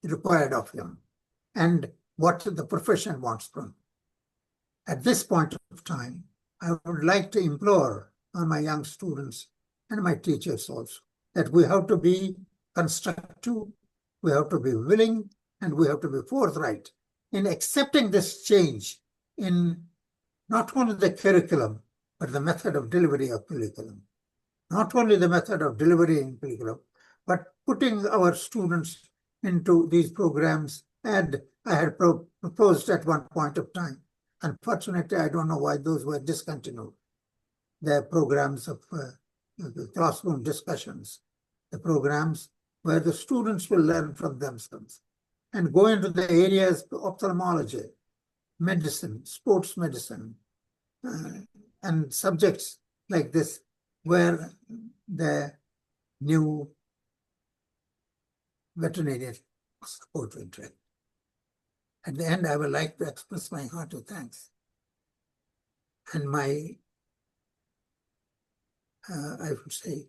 required of him and what the profession wants from him. At this point of time, I would like to implore on my young students and my teachers also that we have to be constructive, we have to be willing, and we have to be forthright in accepting this change in not only the curriculum, but the method of delivery of curriculum. Not only the method of delivery in curriculum, but putting our students into these programs. And I had proposed at one point of time. Unfortunately, I don't know why those were discontinued. The programs of the classroom discussions, the programs where the students will learn from themselves and go into the areas of ophthalmology, medicine, sports medicine, and subjects like this, where the new veterinarian was supposed to interact. At the end, I would like to express my hearty thanks and my, I would say,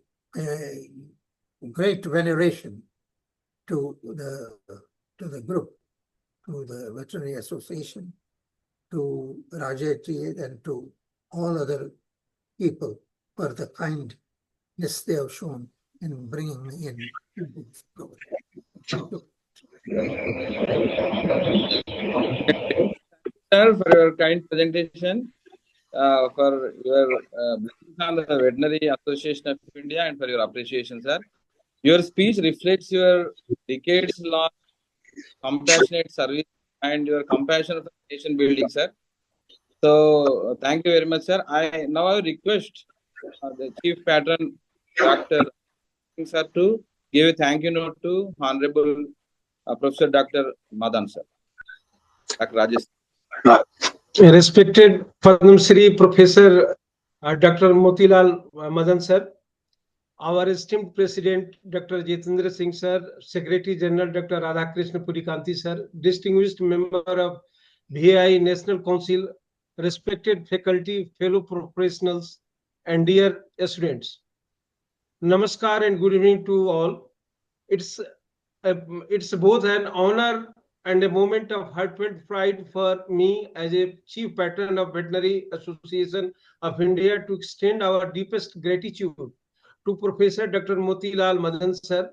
great veneration to the group, to the Veterinary Association, to Rajesh and to all other people for the kindness they have shown in bringing me in this program. Sir, for your kind presentation, for your blessings on the Veterinary Association of India, and for your appreciation, sir. Your speech reflects your decades-long compassionate service and your compassion for nation building, sir. So, thank you very much, sir. I request the Chief Patron, Dr. Sir, to give a thank you note to Honorable Professor Dr. Madan, sir. Dr. Rajesh. Respected Padma Shri Professor Dr. Motilal Madan sir, our esteemed President Dr. Jitendra Singh sir, Secretary General Dr. Radhakrishna Purikanti sir, distinguished member of VAI National Council, respected faculty, fellow professionals, and dear students. Namaskar and good evening to all. It's both an honor and a moment of heartfelt pride for me as a Chief Patron of Veterinary Association of India to extend our deepest gratitude to Professor Dr. Motilal Madan sir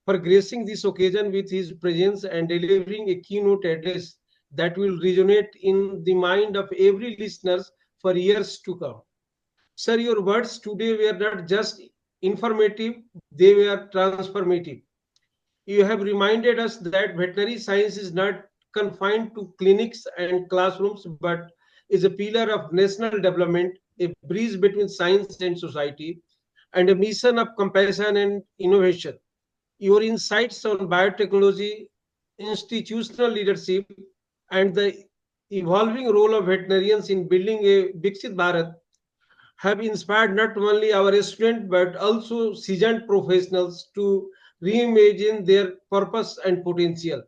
for gracing this occasion with his presence and delivering a keynote address that will resonate in the mind of every listener for years to come. Sir, your words today were not just informative, they were transformative. You have reminded us that veterinary science is not confined to clinics and classrooms, but is a pillar of national development, a bridge between science and society, and a mission of compassion and innovation. Your insights on biotechnology, institutional leadership, and the evolving role of veterinarians in building a Viksit Bharat have inspired not only our students but also seasoned professionals to reimagine their purpose and potential.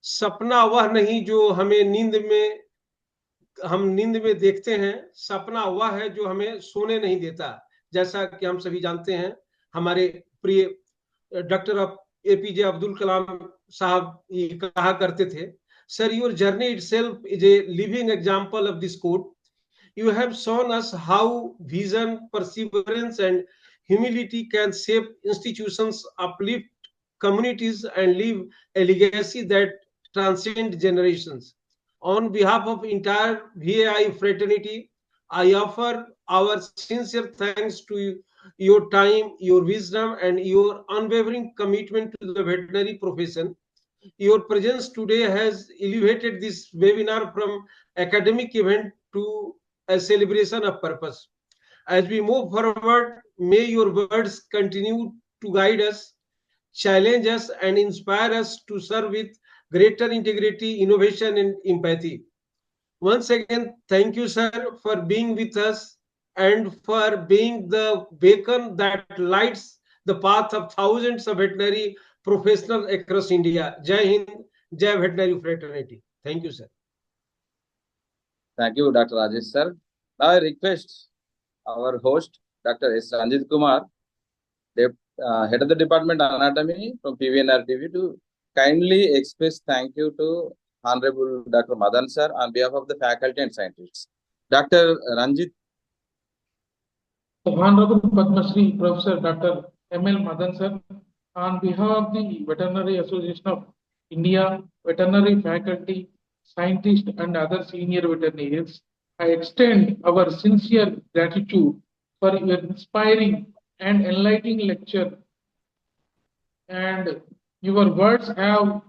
सपना वह नहीं जो हमें हम नींद में देखते हैं, सपना वह है जो हमें सोने नहीं देता, जैसा कि हम सभी जानते हैं, हमारे प्रिय डॉक्टर एपीजे अब्दुल कलाम साहब ये कहा करते थे, sir, your journey itself is a living example of this quote. You have shown us how vision, perseverance, and humility can shape institutions, uplift communities, and leave a legacy that transcends generations. On behalf of entire VAI fraternity, I offer our sincere thanks to you, your time, your wisdom, and your unwavering commitment to the veterinary profession. Your presence today has elevated this webinar from academic event to a celebration of purpose. As we move forward, may your words continue to guide us, challenge us, and inspire us to serve with greater integrity, innovation, and empathy. Once again, thank you, sir, for being with us and for being the beacon that lights the path of thousands of veterinary professionals across India. Jai Hind, Jai Veterinary Fraternity. Thank you, sir. Thank you, Dr. Rajesh sir. Now I request our host, Dr. S. Ranjit Kumar, Head of the Department Anatomy from PVNR TV, to kindly express thank you to Honorable Dr. Madan sir on behalf of the faculty and scientists. Dr. Ranjit. Honorable Padma Shri Professor Dr. M.L. Madan sir, on behalf of the Veterinary Association of India, veterinary faculty, scientists, and other senior veterinarians, I extend our sincere gratitude for your inspiring and enlightening lecture. And your words have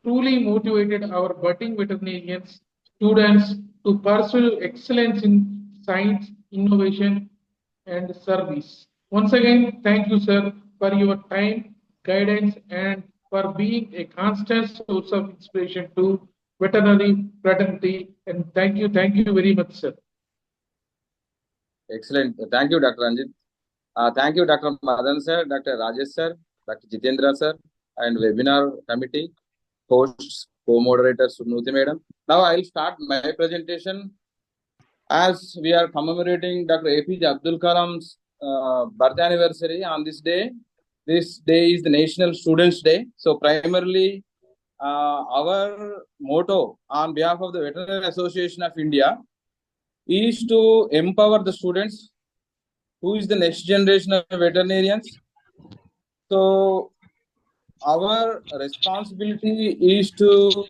truly motivated our budding veterinarians, students to pursue excellence in science, innovation, and service. Once again, thank you, sir, for your time, guidance, and for being a constant source of inspiration to veterinary fraternity. And thank you very much, sir. Excellent. Thank you, Dr. Ranjit. Thank you, Dr. Madan sir, Dr. Rajesh sir, Dr. Jitendra sir, and webinar committee, hosts, co-moderators, Sunuti madam. Now I'll start my presentation. As we are commemorating Dr. APJ Abdul Kalam's birth anniversary on this day is the National Students' Day. So primarily, our motto on behalf of the Veterinary Association of India is to empower the students, who is the next generation of veterinarians. So our responsibility is to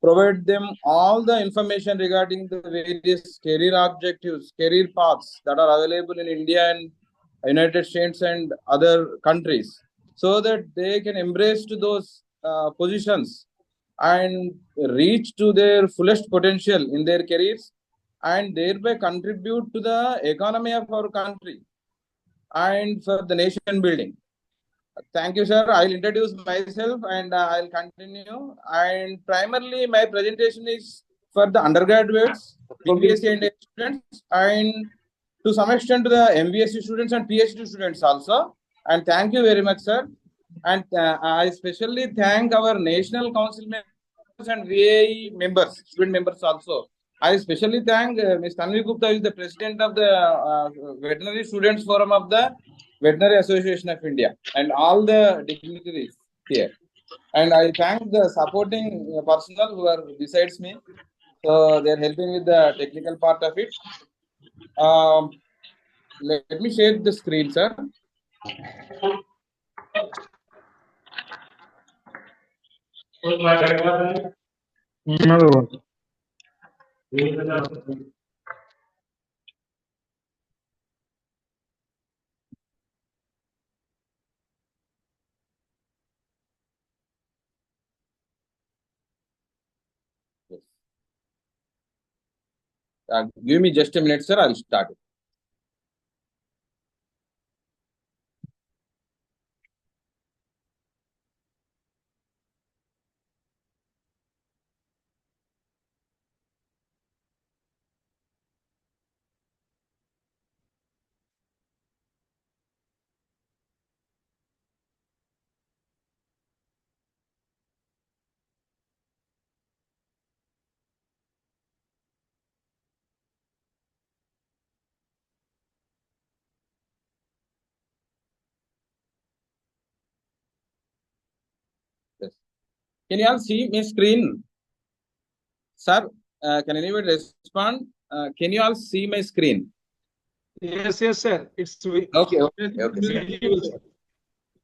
provide them all the information regarding the various career objectives, career paths that are available in India and United States and other countries, so that they can embrace to those positions and reach to their fullest potential in their careers, and thereby contribute to the economy of our country and for the nation building. Thank you, sir. I'll introduce myself and I'll continue. And primarily, my presentation is for the undergraduates, BSc and students, and to some extent to the MBSc students and PhD students also. And thank you very much, sir. And I especially thank our National Council members and VAE members, student members also. I especially thank Ms. Tanvi Gupta, who is the president of the Veterinary Students Forum of the Veterinary Association of India, and all the dignitaries here. And I thank the supporting personnel who are besides me. So they are helping with the technical part of it. Let me share the screen, sir. Another one. Give me just a minute, sir. I'll start it. Can you all see my screen? Sir, can anybody respond? Can you all see my screen? Yes, sir. It's Okay. visible, sir.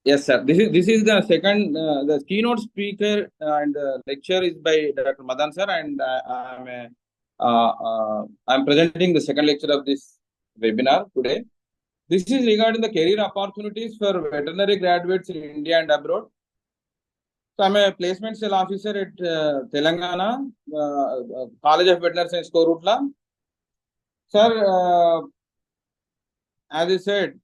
Yes, sir. This is the second the keynote speaker and lecture is by Dr. Madan sir, and I'm presenting the second lecture of this webinar today. This is regarding the career opportunities for veterinary graduates in India and abroad. So I'm a placement cell officer at Telangana College of Veterinary Science, Korutla. Sir, as I said,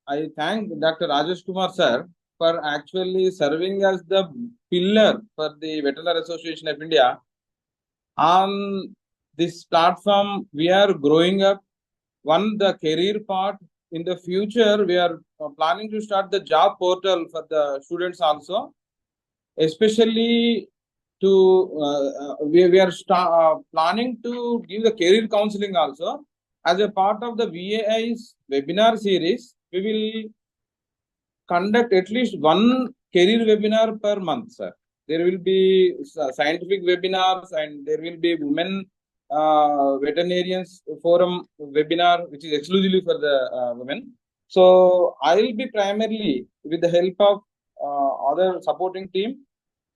I thank Dr. Rajesh Kumar sir for actually serving as the pillar for the Veterinary Association of India. On this platform, we are growing up. One, the career part. In the future, we are planning to start the job portal for the students also, especially to we are planning to give the career counseling also. As a part of the VAI's webinar series, we will conduct at least one career webinar per month, sir. There will be scientific webinars and there will be women veterinarians forum webinar, which is exclusively for the women. So I will be primarily, with the help of other supporting team,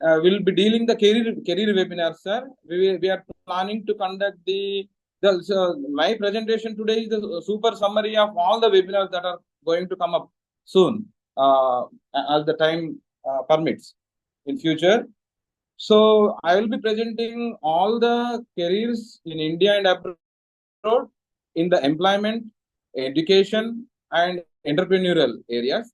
will be dealing the career webinars, sir. We are planning to conduct my presentation today is the super summary of all the webinars that are going to come up soon, as the time permits in future. So I will be presenting all the careers in India and abroad in the employment, education, and entrepreneurial areas.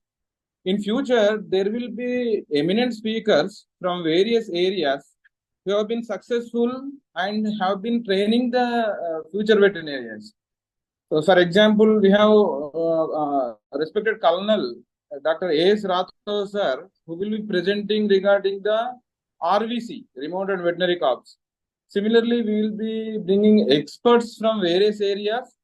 In future, there will be eminent speakers from various areas who have been successful and have been training the future veterinarians. So, for example, we have respected Colonel Dr. A.S. Rathore sir, who will be presenting regarding the RVC, Remote and Veterinary Corps. Similarly, we will be bringing experts from various areas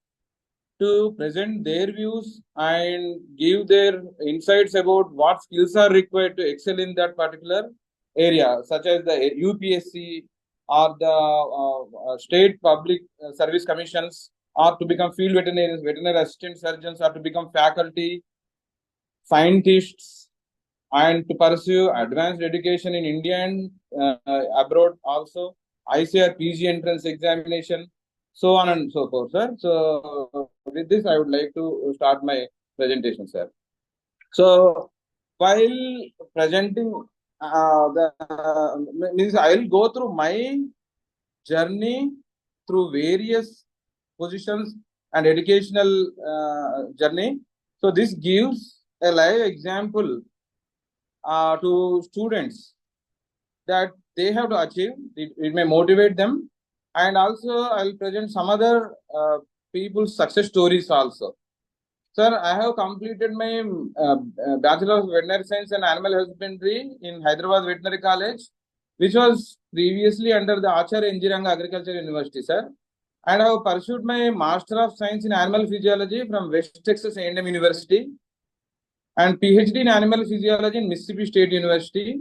to present their views and give their insights about what skills are required to excel in that particular area, such as the UPSC or the state public service commissions, or to become field veterinarians, veterinary assistant surgeons, or to become faculty, scientists, and to pursue advanced education in India and abroad also, ICAR PG entrance examination, so on and so forth, sir. So with this, I would like to start my presentation, sir. So while presenting means I will go through my journey through various positions and educational journey. So this gives a live example to students that they have to achieve. It may motivate them, and also I'll present some other people's success stories also. Sir, I have completed my Bachelor of Veterinary Science and Animal Husbandry in Hyderabad Veterinary College, which was previously under the Acharya Engineering Agriculture University, sir. And I have pursued my Master of Science in Animal Physiology from West Texas A&M University and PhD in Animal Physiology in Mississippi State University.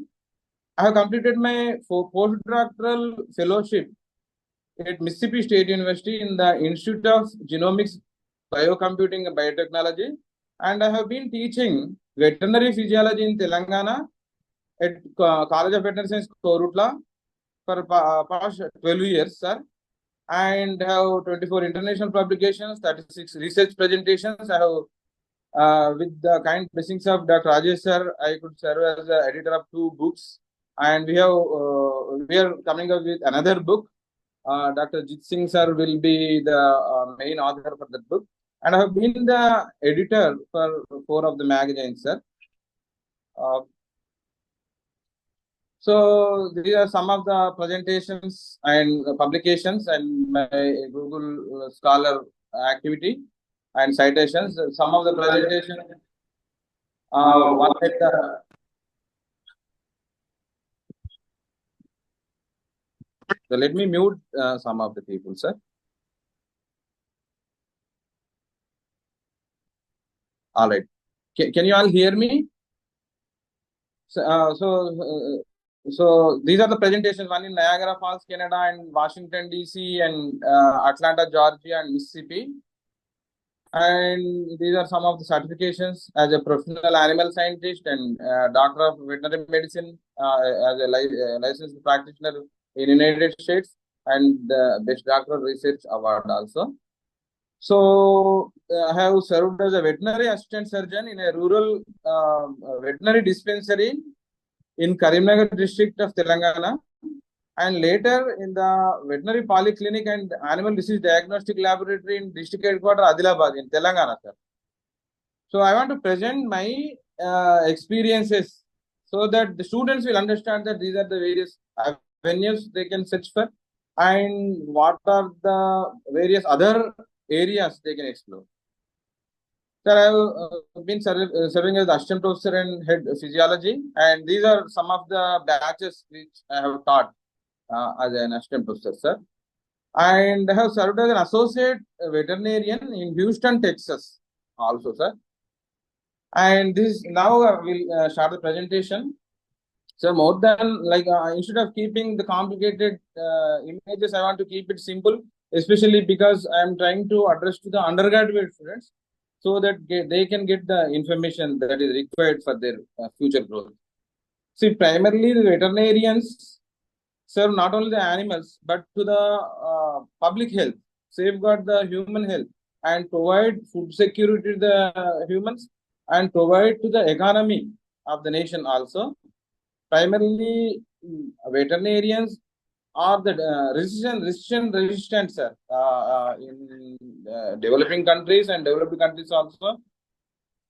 I have completed my postdoctoral fellowship at Mississippi State University in the Institute of Genomics, Biocomputing and Biotechnology. And I have been teaching veterinary physiology in Telangana at College of Veterinary Science, Korutla, for past 12 years, sir. And have 24 international publications, 36 research presentations. I have, with the kind blessings of Dr. Rajesh sir, I could serve as the editor of 2 books. And we are coming up with another book. Dr. Jit Singh sir will be the main author for that book. And I have been the editor for 4 of the magazines, sir. So these are some of the presentations and publications and my Google Scholar activity and citations. Some of the presentations. One at the So let me mute some of the people, sir. All right. Can you all hear me? So So these are the presentations, one in Niagara Falls, Canada, and Washington, D.C., and Atlanta, Georgia, and Mississippi. And these are some of the certifications as a professional animal scientist and doctor of veterinary medicine, as a licensed practitioner in United States, and the Best Doctoral Research Award also. So I have served as a veterinary assistant surgeon in a rural veterinary dispensary in Karimnagar district of Telangana, and later in the veterinary polyclinic and animal disease diagnostic laboratory in district headquarters Adilabad in Telangana, sir. So I want to present my experiences so that the students will understand that these are the various avenues they can search for and what are the various other areas they can explore. Sir, I have been serving as assistant professor and head physiology, and these are some of the batches which I have taught as an assistant professor, sir. And I have served as an associate veterinarian in Houston, Texas, also, sir. And this now I will start the presentation. So more than instead of keeping the complicated images, I want to keep it simple, especially because I am trying to address to the undergraduate students so that they can get the information that is required for their future growth. See, primarily the veterinarians serve not only the animals but to the public health, safeguard the human health, and provide food security to the humans and provide to the economy of the nation also. Primarily, veterinarians are the resistant, sir, in developing countries and developed countries also.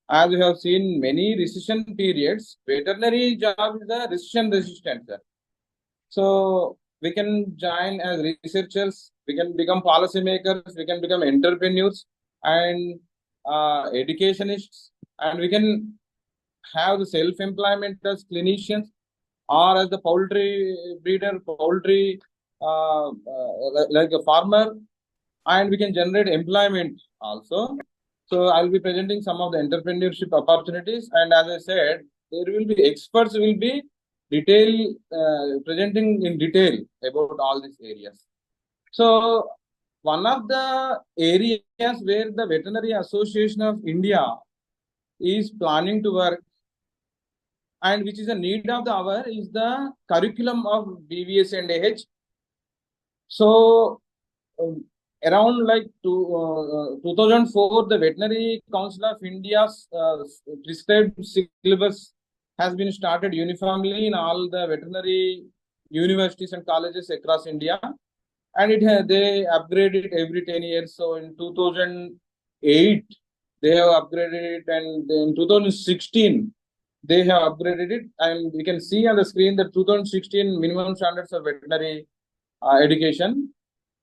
As we have seen many recession periods, veterinary job is the recession resistant, sir. So we can join as researchers, we can become policymakers, we can become entrepreneurs and educationists, and we can have the self-employment as clinicians or as the poultry breeder, poultry like a farmer, and we can generate employment also. So I'll be presenting some of the entrepreneurship opportunities, and as I said, there will be experts will be presenting in detail about all these areas. So one of the areas where the Veterinary Association of India is planning to work and which is a need of the hour is the curriculum of BVS and AH. So around 2004, the Veterinary Council of India's prescribed syllabus has been started uniformly in all the veterinary universities and colleges across India, and they upgrade it every 10 years. So in 2008, they have upgraded it, and in 2016, they have upgraded it. And you can see on the screen the 2016 minimum standards of veterinary education.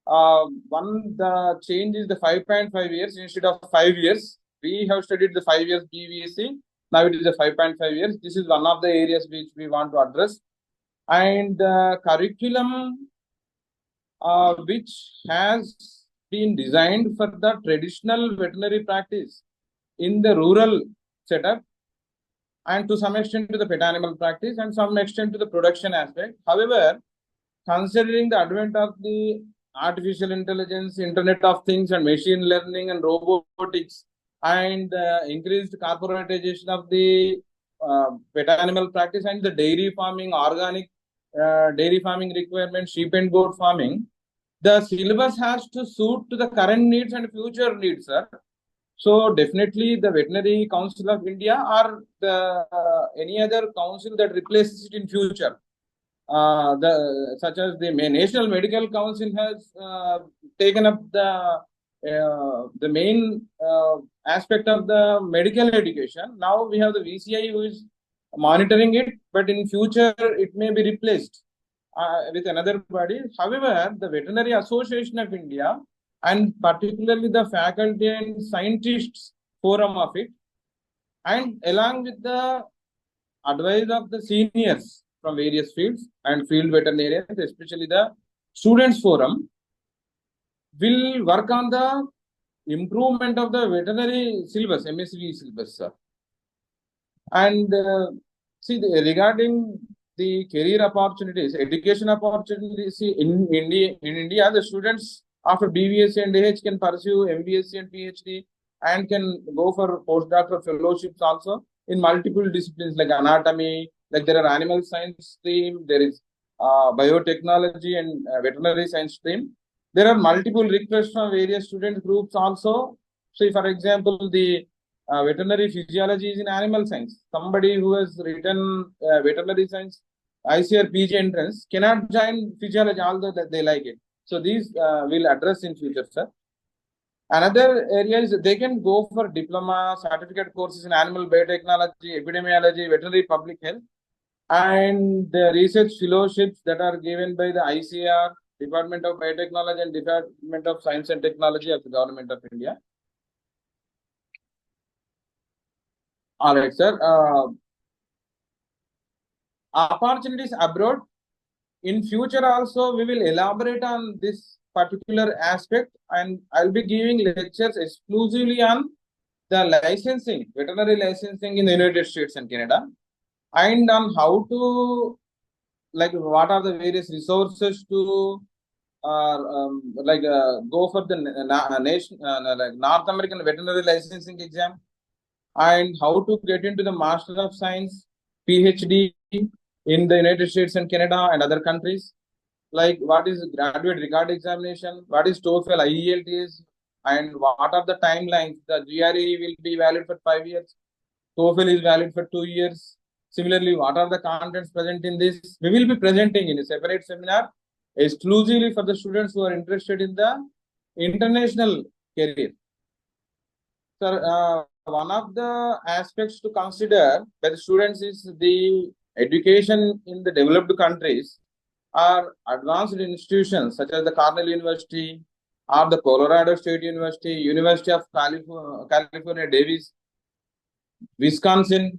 The change is the 5.5 years instead of 5 years. We have studied the 5 years BVSC. Now it is the 5.5 years. This is one of the areas which we want to address. And the curriculum which has been designed for the traditional veterinary practice in the rural setup, and to some extent to the pet animal practice, and some extent to the production aspect. However, considering the advent of the artificial intelligence, Internet of Things, and machine learning and robotics, and increased corporatization of the pet animal practice and the dairy farming, organic dairy farming requirements, sheep and goat farming, the syllabus has to suit to the current needs and future needs, sir. So definitely the Veterinary Council of India or the any other council that replaces it in future, such as the National Medical Council has taken up the main aspect of the medical education. Now we have the VCI who is monitoring it, but in future it may be replaced with another body. However, the Veterinary Association of India, and particularly the faculty and scientists forum of it, and along with the advice of the seniors from various fields and field veterinarians, especially the students forum, will work on the improvement of the veterinary syllabus, MSV syllabus, sir. And regarding the career opportunities, education opportunities in India, the students after BVSC and AH can pursue MBSc and PhD and can go for postdoctoral fellowships also in multiple disciplines like anatomy, like there are animal science stream, there is biotechnology and veterinary science stream. There are multiple requests from various student groups also. So, for example, the veterinary physiology is in animal science. Somebody who has written veterinary science ICR PG entrance cannot join physiology, although that they like it. So these we'll address in future, sir. Another area is they can go for diploma, certificate courses in animal biotechnology, epidemiology, veterinary public health, and the research fellowships that are given by the ICR, Department of Biotechnology and Department of Science and Technology of the Government of India. All right, sir. Opportunities abroad. In future also, we will elaborate on this particular aspect, and I'll be giving lectures exclusively on the licensing, veterinary licensing in the United States and Canada, and on how to, like, what are the various resources to go for the nation, like North American veterinary licensing exam, and how to get into the Master of Science, PhD in the United States and Canada and other countries. Like what is graduate record examination, what is TOEFL, IELTS, and what are the timelines. The GRE will be valid for 5 years. TOEFL is valid for 2 years. Similarly, what are the contents present in this? We will be presenting in a separate seminar exclusively for the students who are interested in the international career. Sir, one of the aspects to consider by the students is the education in the developed countries are advanced institutions such as the Cornell University or the Colorado State University, University of California, Davis, Wisconsin,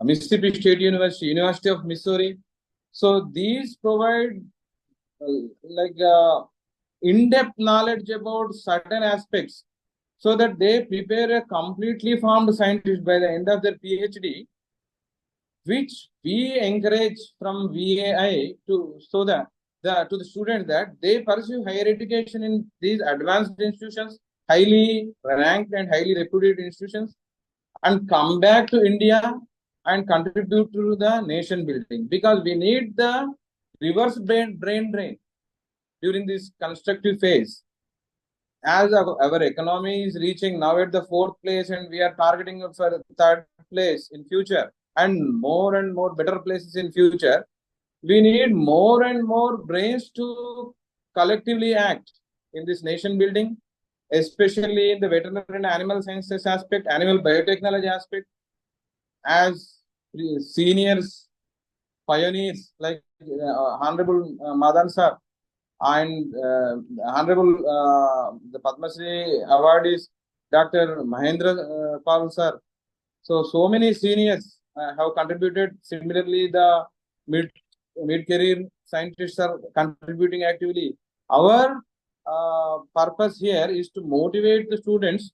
Mississippi State University, University of Missouri. So these provide in-depth knowledge about certain aspects so that they prepare a completely formed scientist by the end of their PhD, which we encourage from VAI to the students that they pursue higher education in these advanced institutions, highly ranked and highly reputed institutions, and come back to India and contribute to the nation building, because we need the reverse brain drain during this constructive phase. As our economy is reaching now at the 4th place and we are targeting for 3rd place in future and more better places in future, we need more and more brains to collectively act in this nation building, especially in the veterinary and animal sciences aspect, animal biotechnology aspect. As seniors, pioneers like Honorable Madan sir and Honorable the Padma Shri awardees Dr. Mahendra Pal sir. So many seniors have contributed. Similarly, the mid-career scientists are contributing actively. Our purpose here is to motivate the students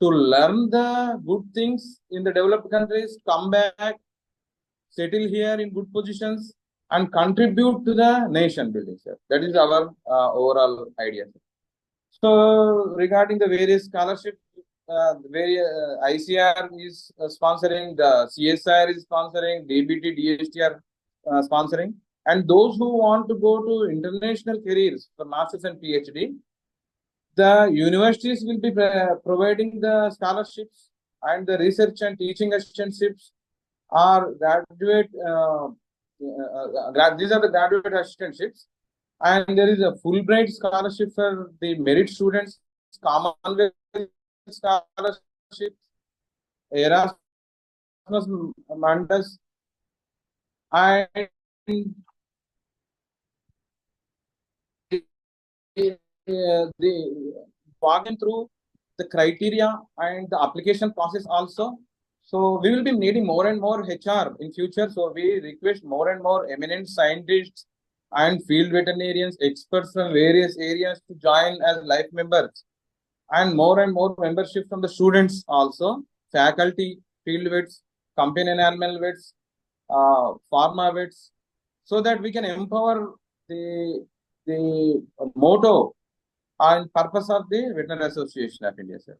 to learn the good things in the developed countries, come back, settle here in good positions, and contribute to the nation building, sir. That is our overall idea. So regarding the various scholarships, ICR is sponsoring, the CSIR is sponsoring, DBT, DST are sponsoring, and those who want to go to international careers for masters and PhD, the universities will be providing the scholarships and the research and teaching assistantships are graduate. These are the graduate assistantships, and there is a Fulbright scholarship for the merit students, Commonwealth scholarship, Erasmus Mundus, and the walking through the criteria and the application process also. So we will be needing more and more HR in future. So we request more and more eminent scientists and field veterinarians, experts from various areas to join as life members, and more membership from the students also, faculty, field vets, companion animal vets, pharma vets, so that we can empower the motto and purpose of the Veterinary Association of India, sir.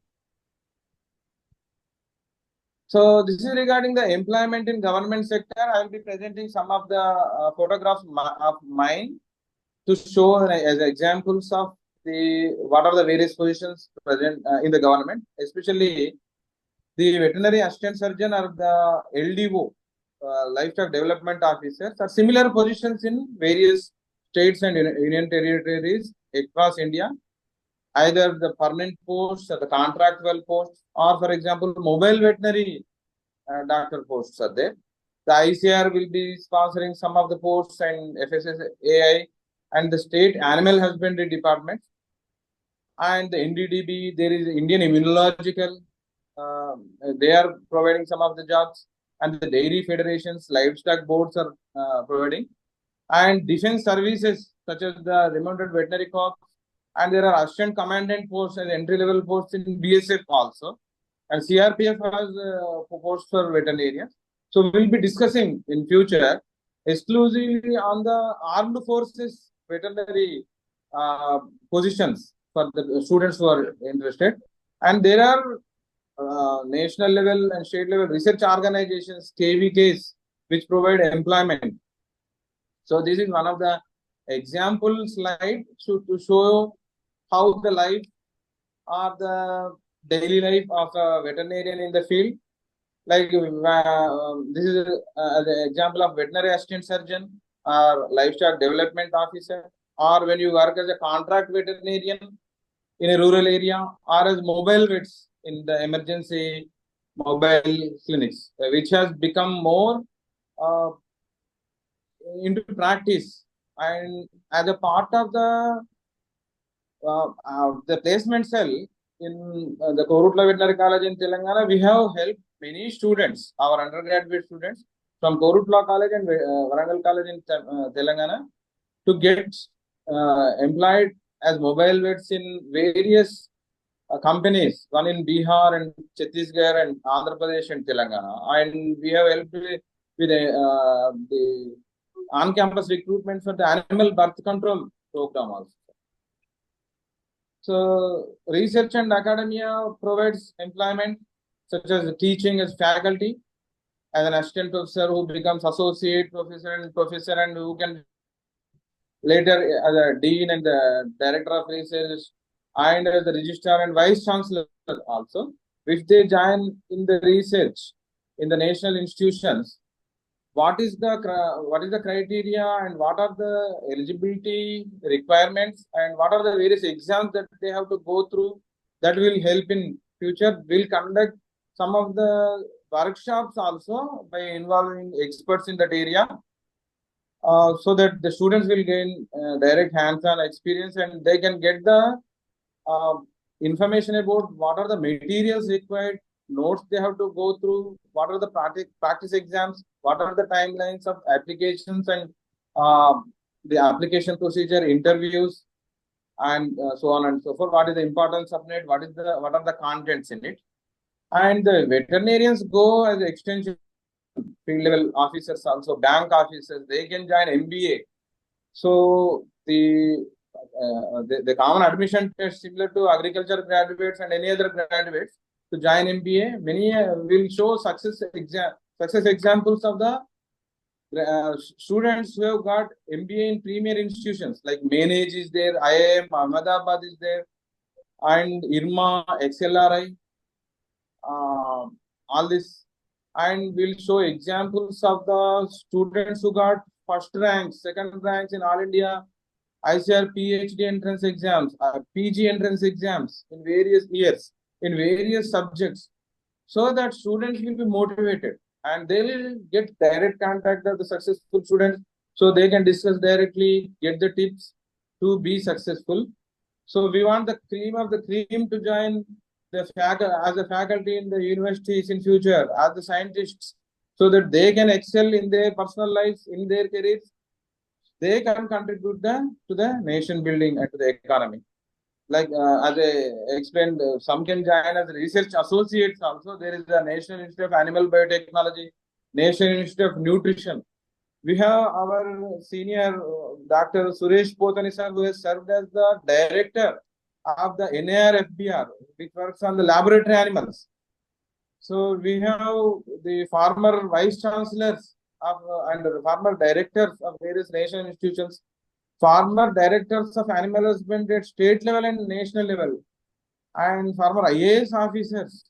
So this is regarding the employment in government sector. I will be presenting some of the photographs of mine to show as examples of what are the various positions present in the government, especially the veterinary assistant surgeon or the LDO, livestock development officers, are similar positions in various states and union territories across India. Either the permanent posts or the contractual posts, or for example, mobile veterinary doctor posts are there. The ICR will be sponsoring some of the posts, and FSSAI and the state animal husbandry departments, and the NDDB, there is Indian Immunological, they are providing some of the jobs, and the dairy federations, livestock boards are providing, and defense services such as the Remounted Veterinary Corps, and there are assistant commandant posts and entry-level posts in BSF also, and CRPF has posts for veterinarians. So we'll be discussing in future exclusively on the armed forces veterinary positions for the students who are interested. And there are national level and state level research organizations, KVKs, which provide employment. So this is one of the example slide to show how the life or the daily life of a veterinarian in the field. Like this is the example of veterinary assistant surgeon or livestock development officer, or when you work as a contract veterinarian in a rural area, or as mobile vets in the emergency mobile clinics, which has become more into practice. And as a part of the placement cell in the Korutla Veterinary College in Telangana, we have helped many students, our undergraduate students from Korutla College and Warangal College in Telangana, to get employed as mobile vets in various companies, one in Bihar and Chhattisgarh and Andhra Pradesh and Telangana. And we have helped with the on-campus recruitment for the animal birth control program also. So research and academia provides employment, such as teaching as faculty, as an assistant professor who becomes associate professor and who can later as a dean and the director of research, and as the registrar and vice chancellor also. If they join in the research in the national institutions, what is the criteria and what are the eligibility requirements and what are the various exams that they have to go through, that will help in future. We'll conduct some of the workshops also by involving experts in that area, so that the students will gain direct hands-on experience and they can get the information about what are the materials required, notes they have to go through, what are the practice exams, what are the timelines of applications and the application procedure, interviews, and so on and so forth. What is the importance of it? What are the contents in it? And the veterinarians go as extension field level officers, also bank officers. They can join MBA. So the common admission test similar to agriculture graduates and any other graduates to join MBA. Many will show success examples of the students who have got MBA in premier institutions like Manage is there, IIM Ahmedabad is there, and IRMA, XLRI, all this. And we'll show examples of the students who got first ranks, second ranks in All India ICAR PhD entrance exams, PG entrance exams in various years, in various subjects, so that students will be motivated and they will get direct contact of the successful students, so they can discuss directly, get the tips to be successful. So we want the cream of the cream to join the as a faculty in the universities in future, as the scientists, so that they can excel in their personal lives, in their careers. They can contribute to the nation building and to the economy. Like as I explained, some can join as research associates also. There is the National Institute of Animal Biotechnology, National Institute of Nutrition. We have our senior Dr. Suresh Potani sir, who has served as the director of the NAR-FBR, which works on the laboratory animals. So we have the former vice chancellors of, and the former directors of various national institutions, former directors of animal husbandry at state level and national level, and former IAS officers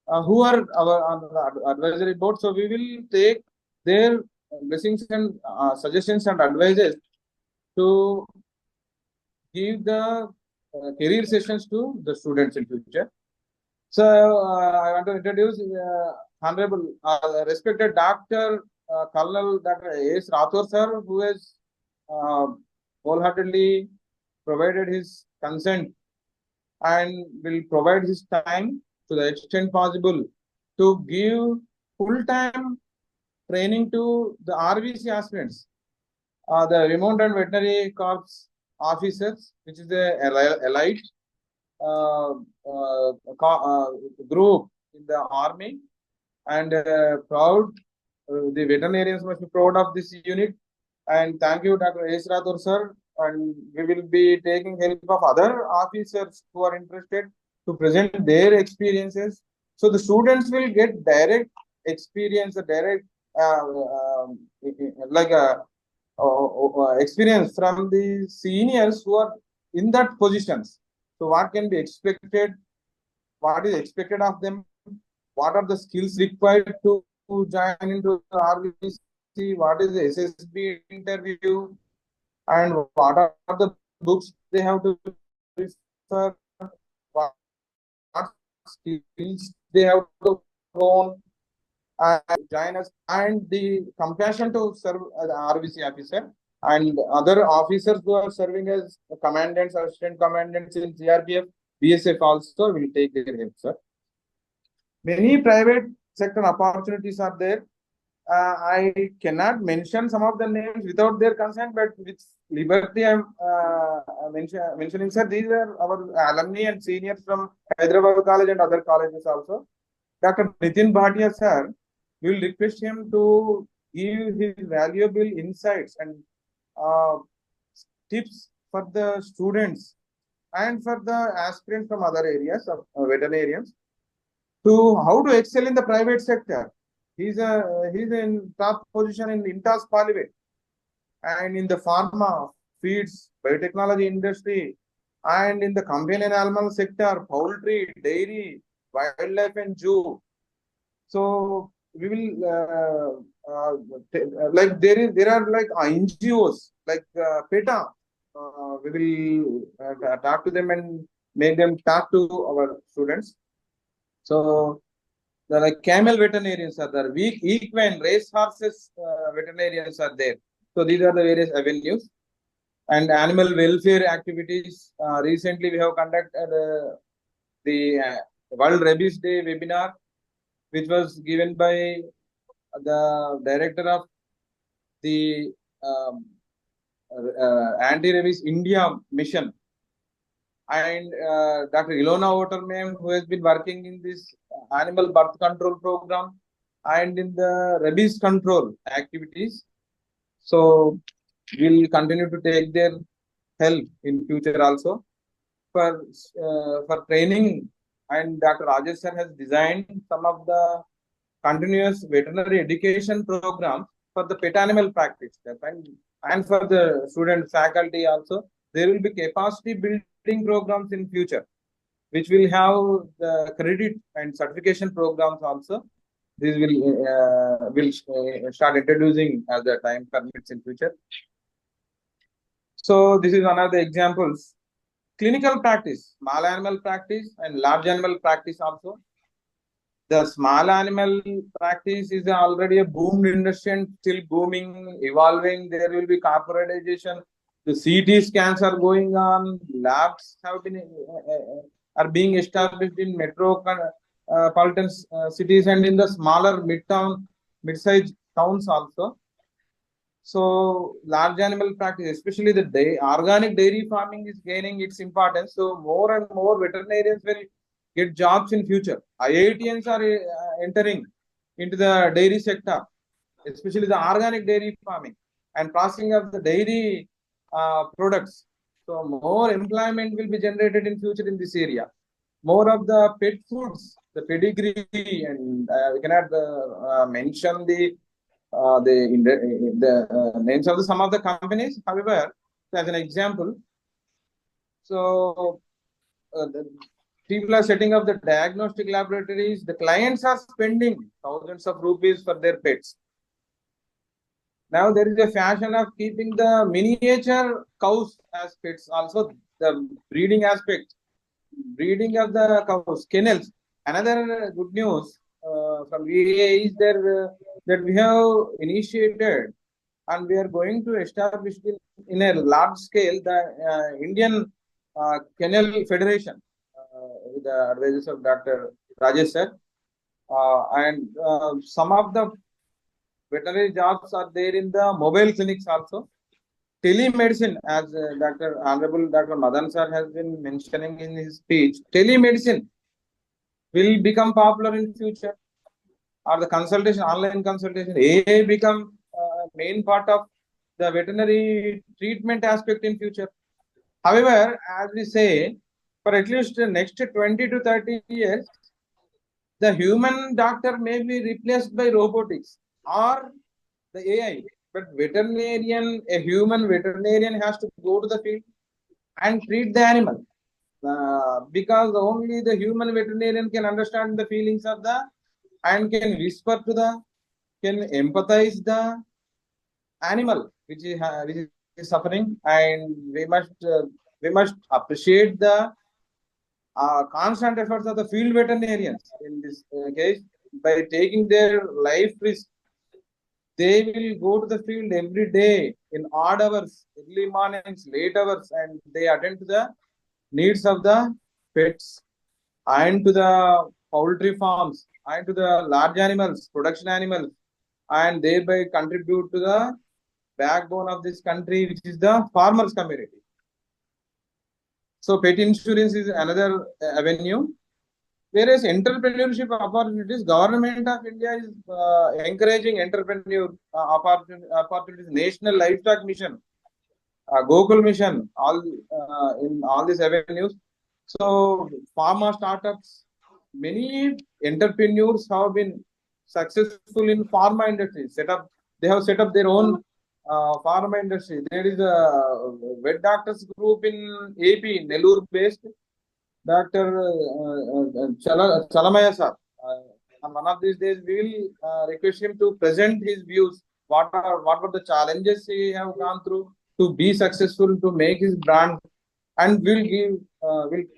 who are on the advisory board. So we will take their blessings and suggestions and advices to give the career sessions to the students in future. So I want to introduce Honorable respected Dr. Colonel Dr. A.S. Rathore sir, who has wholeheartedly provided his consent and will provide his time to the extent possible to give full-time training to the RVC aspirants, the Remote and Veterinary Corps officers, which is the elite group in the army, and proud. The veterinarians must be proud of this unit. And thank you, Dr. S. Rathore sir. And we will be taking help of other officers who are interested to present their experiences. So the students will get direct experience, a direct experience from the seniors who are in that positions. So what can be expected? What is expected of them? What are the skills required to join into the RVC? What is the SSB interview? And what are the books they have to refer? What skills they have to own and join us? And the compassion to serve as an RVC officer and other officers who are serving as commandants, assistant commandants in CRPF, BSF also will take their help, sir. Many private sector opportunities are there. I cannot mention some of the names without their consent, but with liberty I'm mentioning, sir. These are our alumni and seniors from Hyderabad College and other colleges also. Dr. Nitin Bhatia, sir, we will request him to give his valuable insights and tips for the students and for the aspirants from other areas of veterinarians to how to excel in the private sector. He's in top position in Intas Polyvet and in the pharma, feeds, biotechnology industry, and in the companion animal sector, poultry, dairy, wildlife, and zoo. So we will like there are like NGOs like PETA. We will talk to them and make them talk to our students. So the like camel veterinarians are there, equine, race horses veterinarians are there. So these are the various avenues and animal welfare activities. Recently, we have conducted the World Rabies Day webinar, which was given by the director of the Anti-Rabies India Mission, and Dr. Ilona Waterman, who has been working in this animal birth control program and in the rabies control activities. So we'll continue to take their help in future also for training. And Dr. Rajesh sir has designed some of the continuous veterinary education programs for the pet animal practice and for the student faculty also. There will be capacity building programs in future, which will have the credit and certification programs also. This will start introducing as the time permits in future. So this is one of the examples. Clinical practice, small animal practice and large animal practice also. The small animal practice is already a boomed industry and still booming, evolving. There will be corporatization. The CT scans are going on. Labs have been are being established in metropolitan cities and in the smaller mid-sized towns also. So large animal practice, especially the organic dairy farming, is gaining its importance. So more and more veterinarians will get jobs in future. IITians are entering into the dairy sector. especially the organic dairy farming and processing of the dairy products. So more employment will be generated in future in this area. More of the pet foods, the pedigree, and we cannot mention the names of some of the companies. However, as an example, so the people are setting up the diagnostic laboratories. The clients are spending thousands of rupees for their pets. Now there is a fashion of keeping the miniature cows as pets. Also, the breeding aspect, breeding of the cows, kennels. Another good news from VA is there that we have initiated and we are going to establish in a large scale the Indian Kennel Federation with the advice of Dr. Rajesh sir. And some of the veterinary jobs are there in the mobile clinics also. Telemedicine, as Honorable Dr. Madan sir has been mentioning in his speech, telemedicine will become popular in future. Or the consultation, online consultation, AI become main part of the veterinary treatment aspect in future. However, as we say, for at least the next 20 to 30 years, the human doctor may be replaced by robotics or the AI. But a human veterinarian has to go to the field and treat the animal. Because only the human veterinarian can understand the feelings of the and can whisper to can empathize the animal which is suffering, and we must appreciate the constant efforts of the field veterinarians in this case. By taking their life risk, they will go to the field every day in odd hours, early mornings, late hours, and they attend to the needs of the pets and to the poultry farms and to the large animals, production animals, and thereby contribute to the backbone of this country, which is the farmers community. So pet insurance is another avenue. Whereas entrepreneurship opportunities, Government of India is encouraging entrepreneur opportunities. National Livestock Mission, Gokul Mission, all in all these avenues. So pharma startups, many entrepreneurs have been successful in pharma industry. They have set up their own pharma industry. There is a vet doctors group in AP, Nellore based, Dr. Chalamaya sir. On one of these days, we will request him to present his views. What were the challenges he have gone through to be successful, to make his brand, and will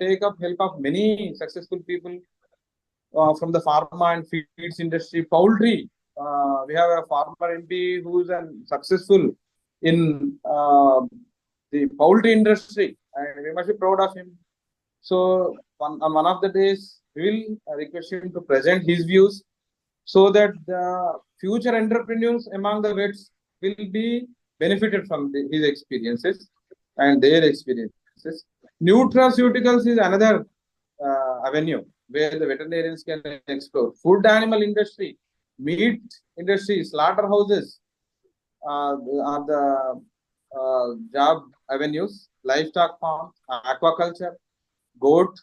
take up help of many successful people from the pharma and feeds industry. Poultry, we have a farmer MP who is successful in the poultry industry, and we must be proud of him. So on one of the days, we will request him to present his views so that the future entrepreneurs among the vets will be benefited from his experiences and their experiences. Nutraceuticals is another avenue where the veterinarians can explore. Food animal industry, meat industry, slaughterhouses are the job avenues. Livestock farms, aquaculture, goat.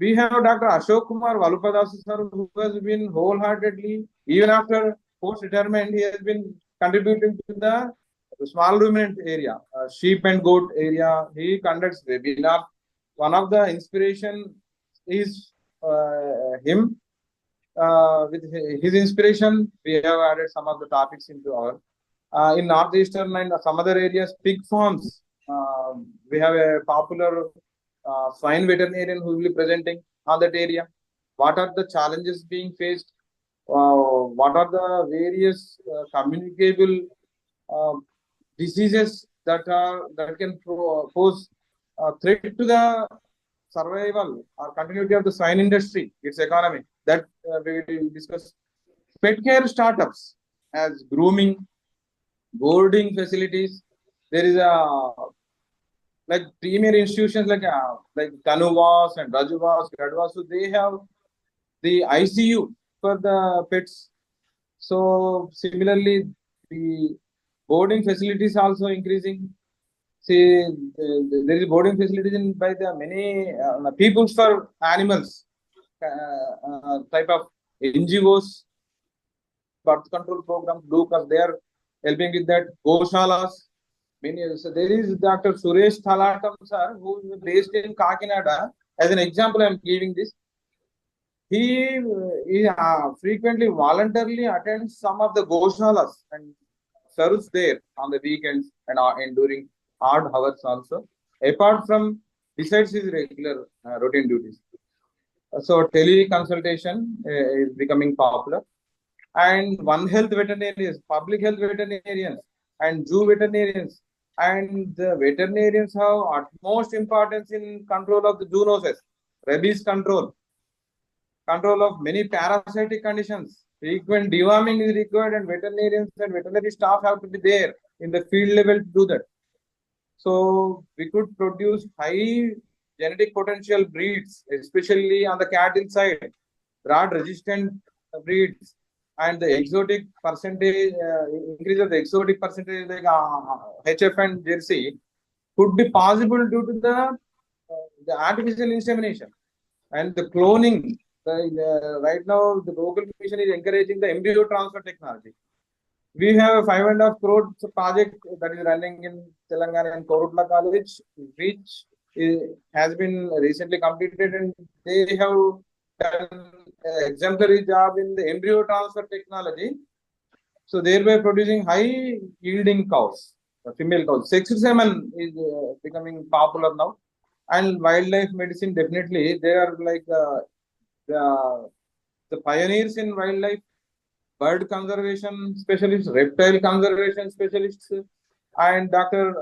We have Dr. Ashok Kumar Valupadasu sir, who has been wholeheartedly, even after post-retirement, he has been contributing to the small ruminant area, sheep and goat area. He conducts webinar. One of the inspiration is him. With his inspiration, we have added some of the topics into our in northeastern and some other areas, pig farms. We have a popular swine veterinarian who will be presenting on that area. What are the challenges being faced? What are the various communicable diseases that can pose a threat to the survival or continuity of the swine industry, its economy? That we will discuss. Pet care startups as grooming, boarding facilities. There is a like premier institutions like Tanuvas and Rajuvas, Gadvas, so they have the ICU for the pets. So similarly, the boarding facilities also increasing. See, there is boarding facilities in by the many peoples for animals type of NGOs, birth control programs, because they are helping with that. Goshalas. So there is Dr. Suresh Thalatam sir, who is based in Kakinada. As an example, I am giving this. He frequently voluntarily attends some of the Goshalas and serves there on the weekends and during odd hours also. Apart from besides his regular routine duties. So teleconsultation is becoming popular, and One Health veterinarians, public health veterinarians, and zoo veterinarians, and the veterinarians have utmost importance in control of the zoonosis, rabies control of many parasitic conditions. Frequent deworming is required, and veterinarians and veterinary staff have to be there in the field level to do that. So we could produce high genetic potential breeds, especially on the cattle side, broad resistant breeds, and the exotic percentage, increase of the exotic percentage like HF and Jersey could be possible due to the artificial insemination and the cloning. Right now, the Google Mission is encouraging the embryo transfer technology. We have a 5.5 crore project that is running in Telangana and Korutla College, which has been recently completed, and they have done an exemplary job in the embryo transfer technology. So thereby producing high yielding cows, female cows. Sexed semen is becoming popular now, and wildlife medicine definitely they are like the pioneers in wildlife, bird conservation specialists, reptile conservation specialists, and Dr.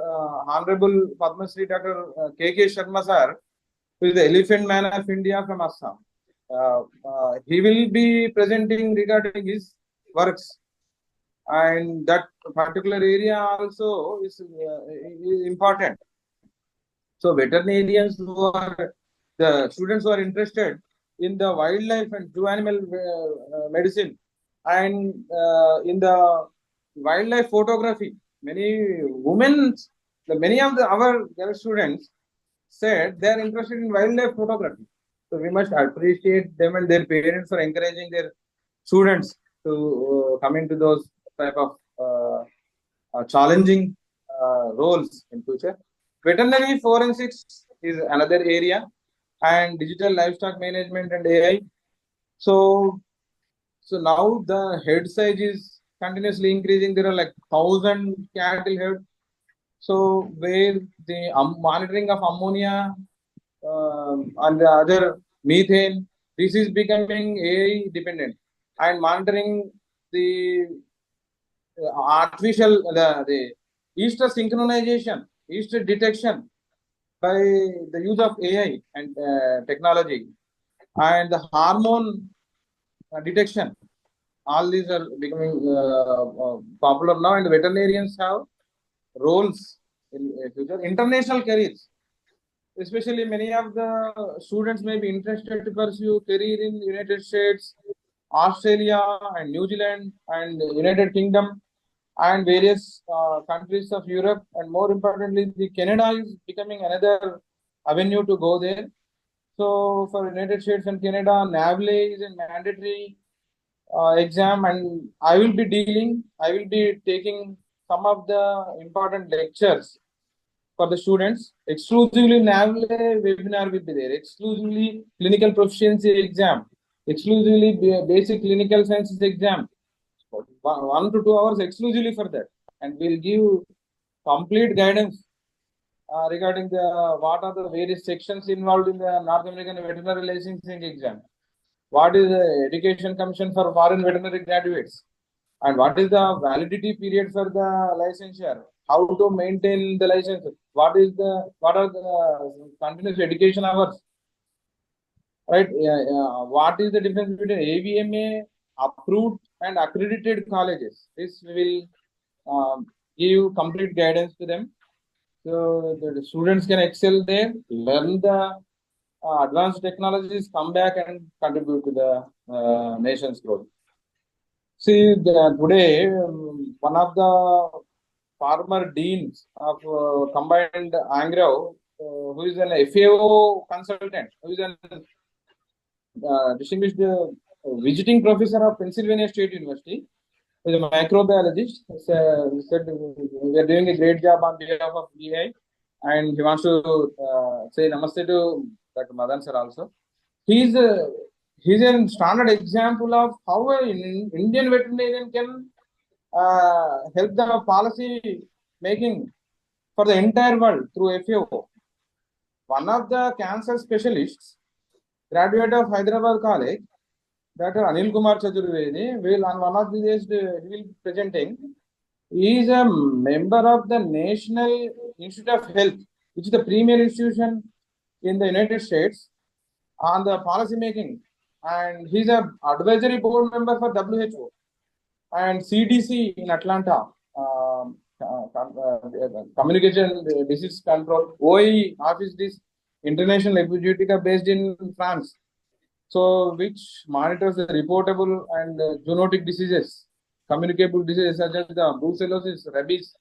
Honorable Padma Shri Dr. K.K. Sharma sir, who is the Elephant Man of India from Assam. He will be presenting regarding his works, and that particular area also is important. So veterinarians who are the students who are interested in the wildlife and zoo animal medicine and in the wildlife photography, many women, many of our students said they are interested in wildlife photography. So we must appreciate them and their parents for encouraging their students to come into those type of challenging roles in future. Veterinary forensics is another area, and digital livestock management and AI. So now the head size is continuously increasing. There are like 1,000 cattle head. So where the monitoring of ammonia and the other methane, this is becoming AI dependent, and monitoring the artificial the Easter synchronization, Easter detection by the use of AI and technology, and the hormone detection. All these are becoming popular now, and the veterinarians have roles in future. International careers, especially many of the students may be interested to pursue career in United States, Australia, and New Zealand, and United Kingdom, and various countries of Europe, and more importantly, the Canada is becoming another avenue to go there. So for United States and Canada, NAVLE is a mandatory exam, and I will be taking some of the important lectures for the students. Exclusively NAVLE webinar will be there, exclusively clinical proficiency exam, exclusively basic clinical sciences exam, 1 to 2 hours exclusively for that, and we'll give complete guidance regarding what are the various sections involved in the North American Veterinary Licensing exam. What is the Education Commission for Foreign Veterinary Graduates, and what is the validity period for the licensure? How to maintain the license? What are the continuous education hours? Right? What is the difference between AVMA approved and accredited colleges? This will give complete guidance to them, so the students can excel there, learn the advanced technologies, come back and contribute to the nation's growth. See, today, one of the former deans of combined Angrao, who is an FAO consultant, who is an distinguished visiting professor of Pennsylvania State University, who is a microbiologist, said we are doing a great job on behalf of BI, and he wants to say namaste to Dr. Madan sir also. He's a a standard example of how an Indian veterinarian can help the policy making for the entire world through FAO. One of the cancer specialists, graduate of Hyderabad College, Dr. Anil Kumar Chaturvedi, will on one of the days he will be presenting. He is a member of the National Institute of Health, which is the premier institution in the United States on the policy making, and he's a advisory board member for WHO and CDC in Atlanta, Communication Disease Control. OE office this International Executive based in France, so which monitors the reportable and zoonotic diseases, communicable diseases such as the brucellosis, rabies,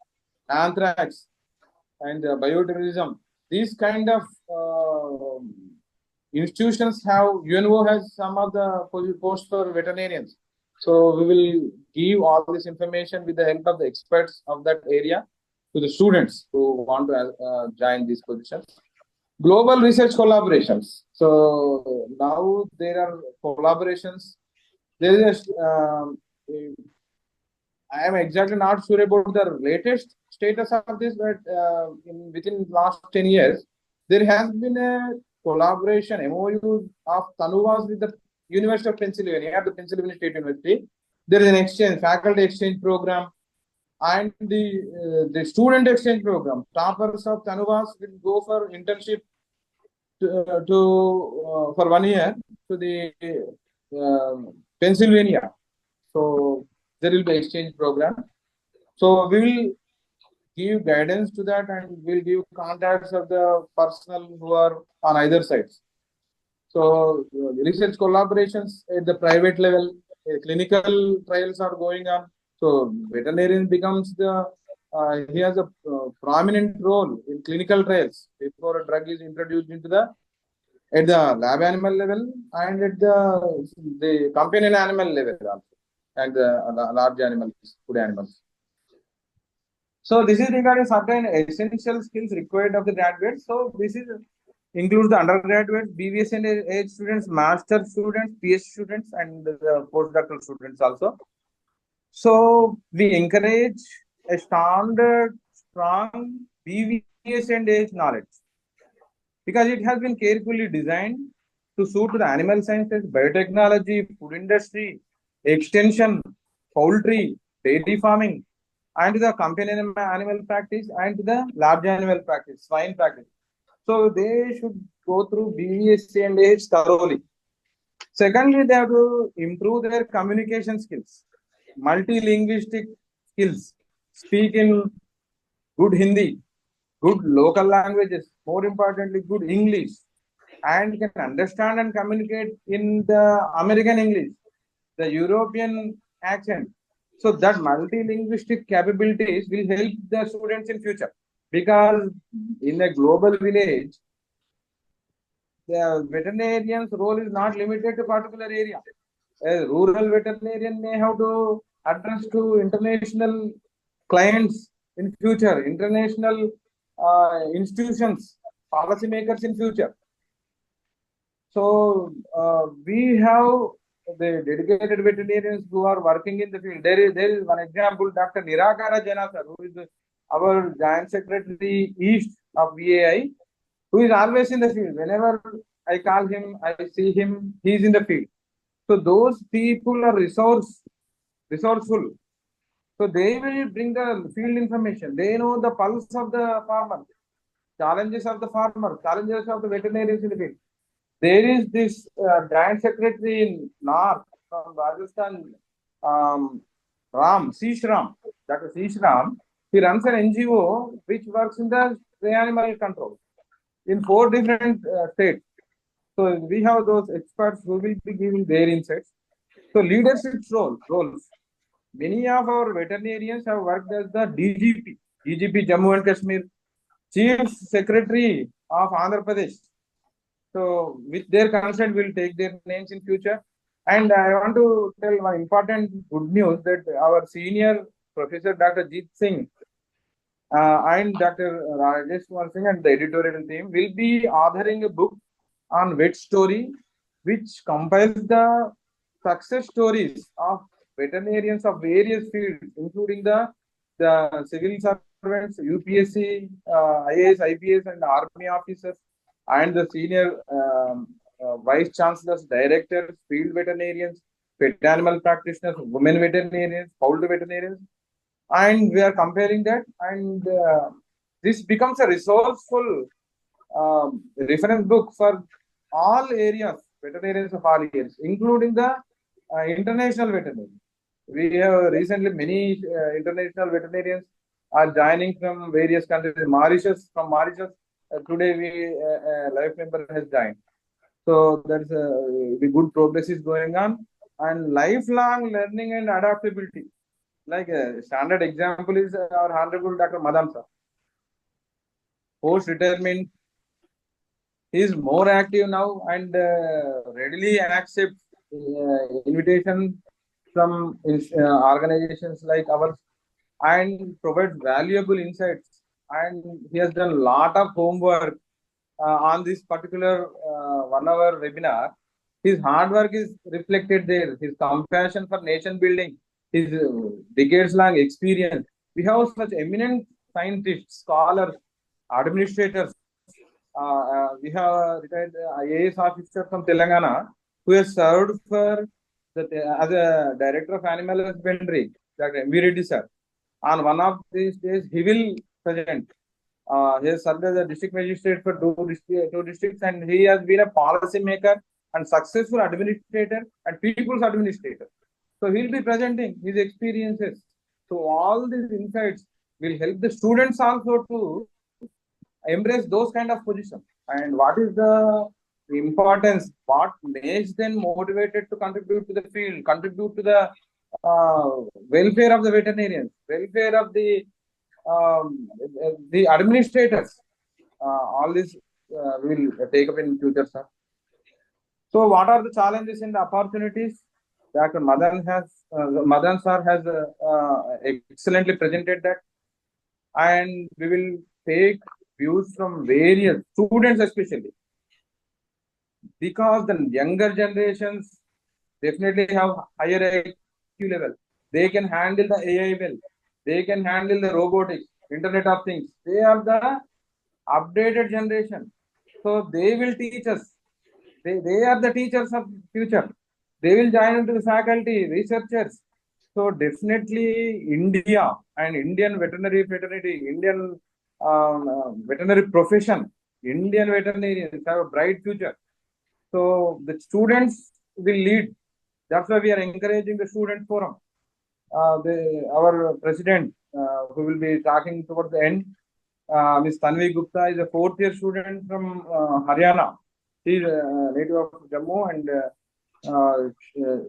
anthrax, and bioterrorism. These kind of institutions have, UNO has some of the posts for veterinarians. So we will give all this information with the help of the experts of that area to the students who want to join these positions. Global research collaborations. So now there are collaborations. There is I am exactly not sure about the latest status of this, but within last 10 years, there has been a collaboration MOU of Tanuvas with the University of Pennsylvania, at the Pennsylvania State University. There is an exchange, faculty exchange program, and the student exchange program. Toppers of Tanuvas will go for internship for 1 year to the Pennsylvania. So there will be exchange program. So we will give guidance to that, and we'll give contacts of the personnel who are on either sides. So research collaborations at the private level, clinical trials are going on. So veterinarian becomes the he has a prominent role in clinical trials before a drug is introduced into the at the lab animal level and at the companion animal level also, and the large animals, food animals. So this is regarding certain essential skills required of the graduates. So this is includes the undergraduates, BVS and age students, master students, PhD students, and the postdoctoral students also. So we encourage a standard, strong BVS and age knowledge, because it has been carefully designed to suit the animal sciences, biotechnology, food industry, extension, poultry, dairy farming, and the companion animal practice and the large animal practice, swine practice. So they should go through BVSC and age thoroughly. Secondly, they have to improve their communication skills, multilinguistic skills, speak in good Hindi, good local languages, more importantly, good English, and can understand and communicate in the American English, the European accent. So that multilinguistic capabilities will help the students in future, because in a global village, the veterinarian's role is not limited to particular area. A rural veterinarian may have to address to international clients in future, international institutions, policymakers in future. So we have the dedicated veterinarians who are working in the field. There is one example, Dr. Nirakara Jena sir, who is our Joint Secretary East of VAI, who is always in the field. Whenever I call him, I see him, he is in the field. So those people are resourceful. So they will bring the field information. They know the pulse of the farmer, challenges of the farmer, challenges of the veterinarians in the field. There is this Joint Secretary in North from Rajasthan, Sheesh Ram, Dr. Sheesh Ram. He runs an NGO which works in the stray animal control in 4 different states. So we have those experts who will be giving their insights. So leadership roles. Many of our veterinarians have worked as the DGP Jammu and Kashmir, Chief Secretary of Andhra Pradesh. So with their consent, we'll take their names in future. And I want to tell one important good news that our senior Professor Dr. Jeet Singh and Dr. Rajesh Kumar Singh and the editorial team will be authoring a book on vet story, which compiles the success stories of veterinarians of various fields, including the civil servants, UPSC, IAS, IPS, and army officers, and the senior vice chancellors, directors, field veterinarians, pet animal practitioners, women veterinarians, poultry veterinarians, and we are comparing that, and this becomes a resourceful reference book for all areas, veterinarians of all areas, including the international veterinarians. We have recently many international veterinarians are joining from various countries. From Mauritius, today life member has joined. So that's the good progress is going on, and lifelong learning and adaptability. Like a standard example is our Honorable Dr. Madan sir. Post retirement, he is more active now and readily accepts invitation from organizations like ours and provides valuable insights. And he has done a lot of homework on this particular 1 hour webinar. His hard work is reflected there. His compassion for nation building, his decades-long experience. We have such eminent scientists, scholars, administrators. We have a retired IAS officer from Telangana who has served as a director of animal husbandry, Dr. M.V. Reddy sir. On one of these days, he will present. He has served as a district magistrate for two districts, and he has been a policy maker and successful administrator and people's administrator. So he'll be presenting his experiences. So all these insights will help the students also to embrace those kind of positions. And what is the importance? What makes them motivated to contribute to the field, contribute to the welfare of the veterinarians, welfare of the administrators. All this will take up in future, sir. So, what are the challenges and the opportunities? Dr. Madan sir has excellently presented that, and we will take views from various students, especially because the younger generations definitely have higher IQ level. They can handle the AI well. They can handle the robotics, Internet of Things. They are the updated generation. So they will teach us. They are the teachers of future. They will join into the faculty, researchers. So definitely India and Indian veterinary fraternity, Indian veterinary profession, Indian veterinarians have a bright future. So the students will lead. That's why we are encouraging the student forum. Our president, who will be talking towards the end, Ms. Tanvi Gupta is a fourth-year student from Haryana. She is a native of Jammu, and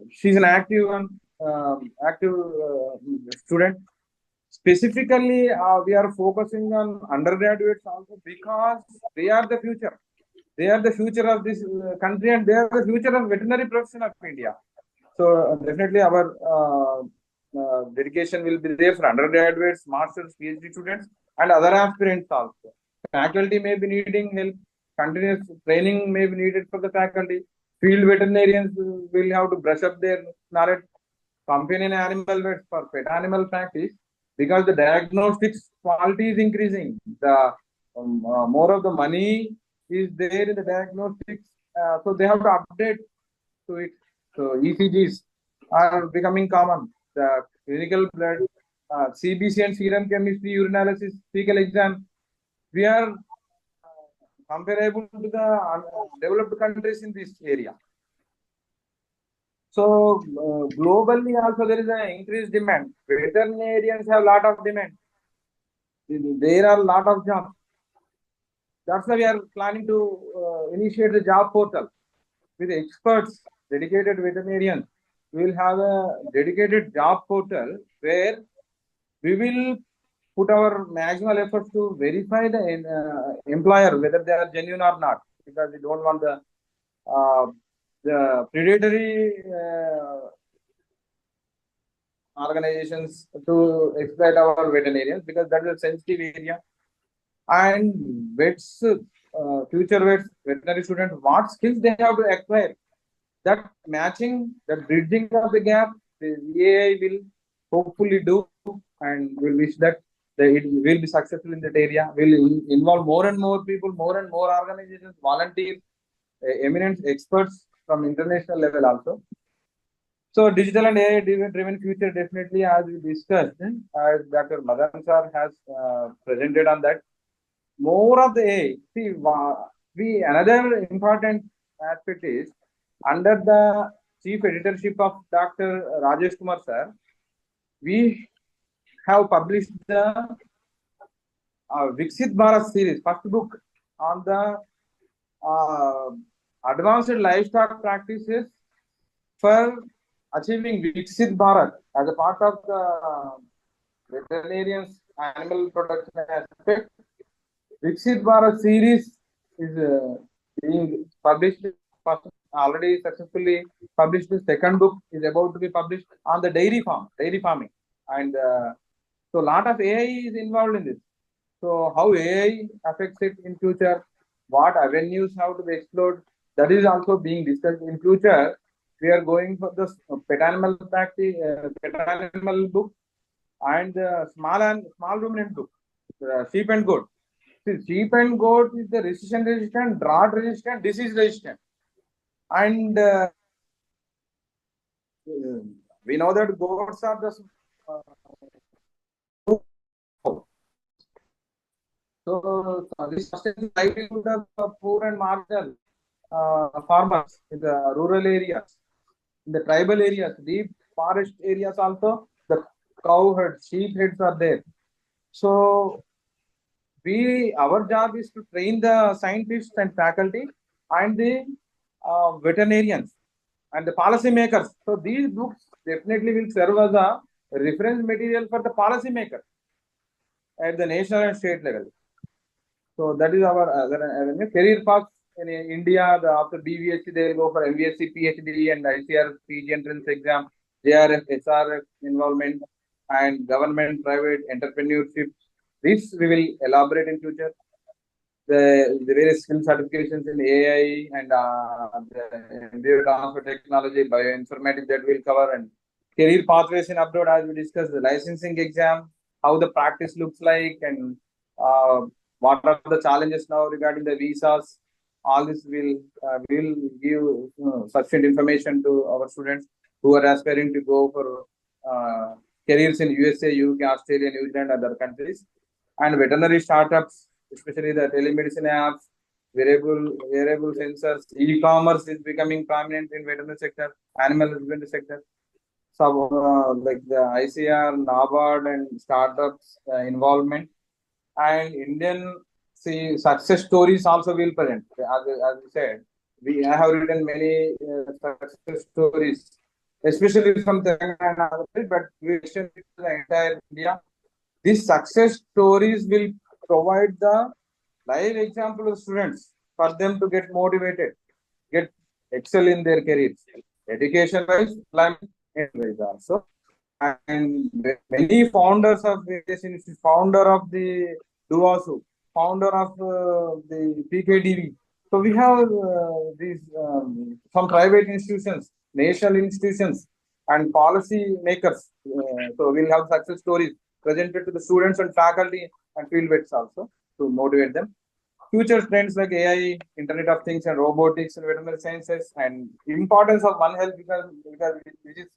she's an active student. Specifically, we are focusing on undergraduates also because they are the future. They are the future of this country, and they are the future of veterinary profession of India. So definitely our dedication will be there for undergraduates, masters, PhD students, and other aspirants also. Faculty may be needing help. Continuous training may be needed for the faculty. Field veterinarians will have to brush up their knowledge. Companion animal vets for pet animal practice, because the diagnostics quality is increasing. The more of the money is there in the diagnostics, so they have to update to it. So ECGs are becoming common. The clinical blood, CBC and serum chemistry, urinalysis, fecal exam, we are comparable to the developed countries in this area. So globally also there is an increased demand. Veterinarians have a lot of demand. There are a lot of jobs. That's why we are planning to initiate the job portal with experts, dedicated veterinarians, we will have a dedicated job portal where we will put our maximal efforts to verify the employer whether they are genuine or not, because we don't want the predatory organizations to exploit our veterinarians, because that is a sensitive area. And vets, future vets, veterinary students, what skills they have to acquire, that matching, that bridging of the gap, the AI will hopefully do, and we'll wish that it will be successful in that area. Will involve more and more people, more and more organizations, volunteers, eminent experts from international level also. So digital and AI driven future, definitely, as we discussed, as Dr. Madan sir has presented on that. More of the AI. See, another important aspect is, under the chief editorship of Dr. Rajesh Kumar sir, we have published the Viksit Bharat series, first book on the advanced livestock practices for achieving Viksit Bharat as a part of the veterinarian's animal production aspect. Viksit Bharat series is being published, first, already successfully published. The second book is about to be published on the dairy farming. And so a lot of AI is involved in this. So how AI affects it in future, what avenues have to be explored, that is also being discussed. In future, we are going for the pet animal practice, pet animal book, and small ruminant book, sheep and goat. See, sheep and goat is the recession resistant, drought resistant, disease resistant, and we know that goats are the so this sustains livelihood of poor and marginal farmers in the rural areas, in the tribal areas, deep forest areas also. The cow herds, sheep herds are there. So our job is to train the scientists and faculty and the veterinarians and the policy makers. So these books definitely will serve as a reference material for the policy makers at the national and state level. So that is our career path in India. After BVSC, they will go for MVSC, PhD, and ICR PG entrance exam, JRF, SRF involvement, and government, private entrepreneurship. This we will elaborate in future. The various skill certifications in AI and the biotransfer technology, bioinformatics, that will cover, and career pathways in abroad, as we discussed, the licensing exam, how the practice looks like, and what are the challenges now regarding the visas. All this will give sufficient information to our students who are aspiring to go for careers in USA, UK, Australia, New Zealand, other countries. And veterinary startups, especially the telemedicine apps, wearable sensors, e-commerce is becoming prominent in veterinary sector, animal husbandry sector. So like the ICR, NABARD, and startups involvement, and Indian success stories also will present. As we said, we have written many success stories, especially from Telangana, but we extend it to the entire India. These success stories will provide the live example of students for them to get motivated, get excel in their careers, education-wise, employment-wise also. And many founders of various institutes, founder of the DUASU, founder of the PKDV. So we have these some private institutions, national institutions, and policy makers. So we'll have success stories presented to the students and faculty and field vets also to motivate them. Future trends like AI, Internet of Things, and robotics and veterinary sciences, and importance of One Health, because which is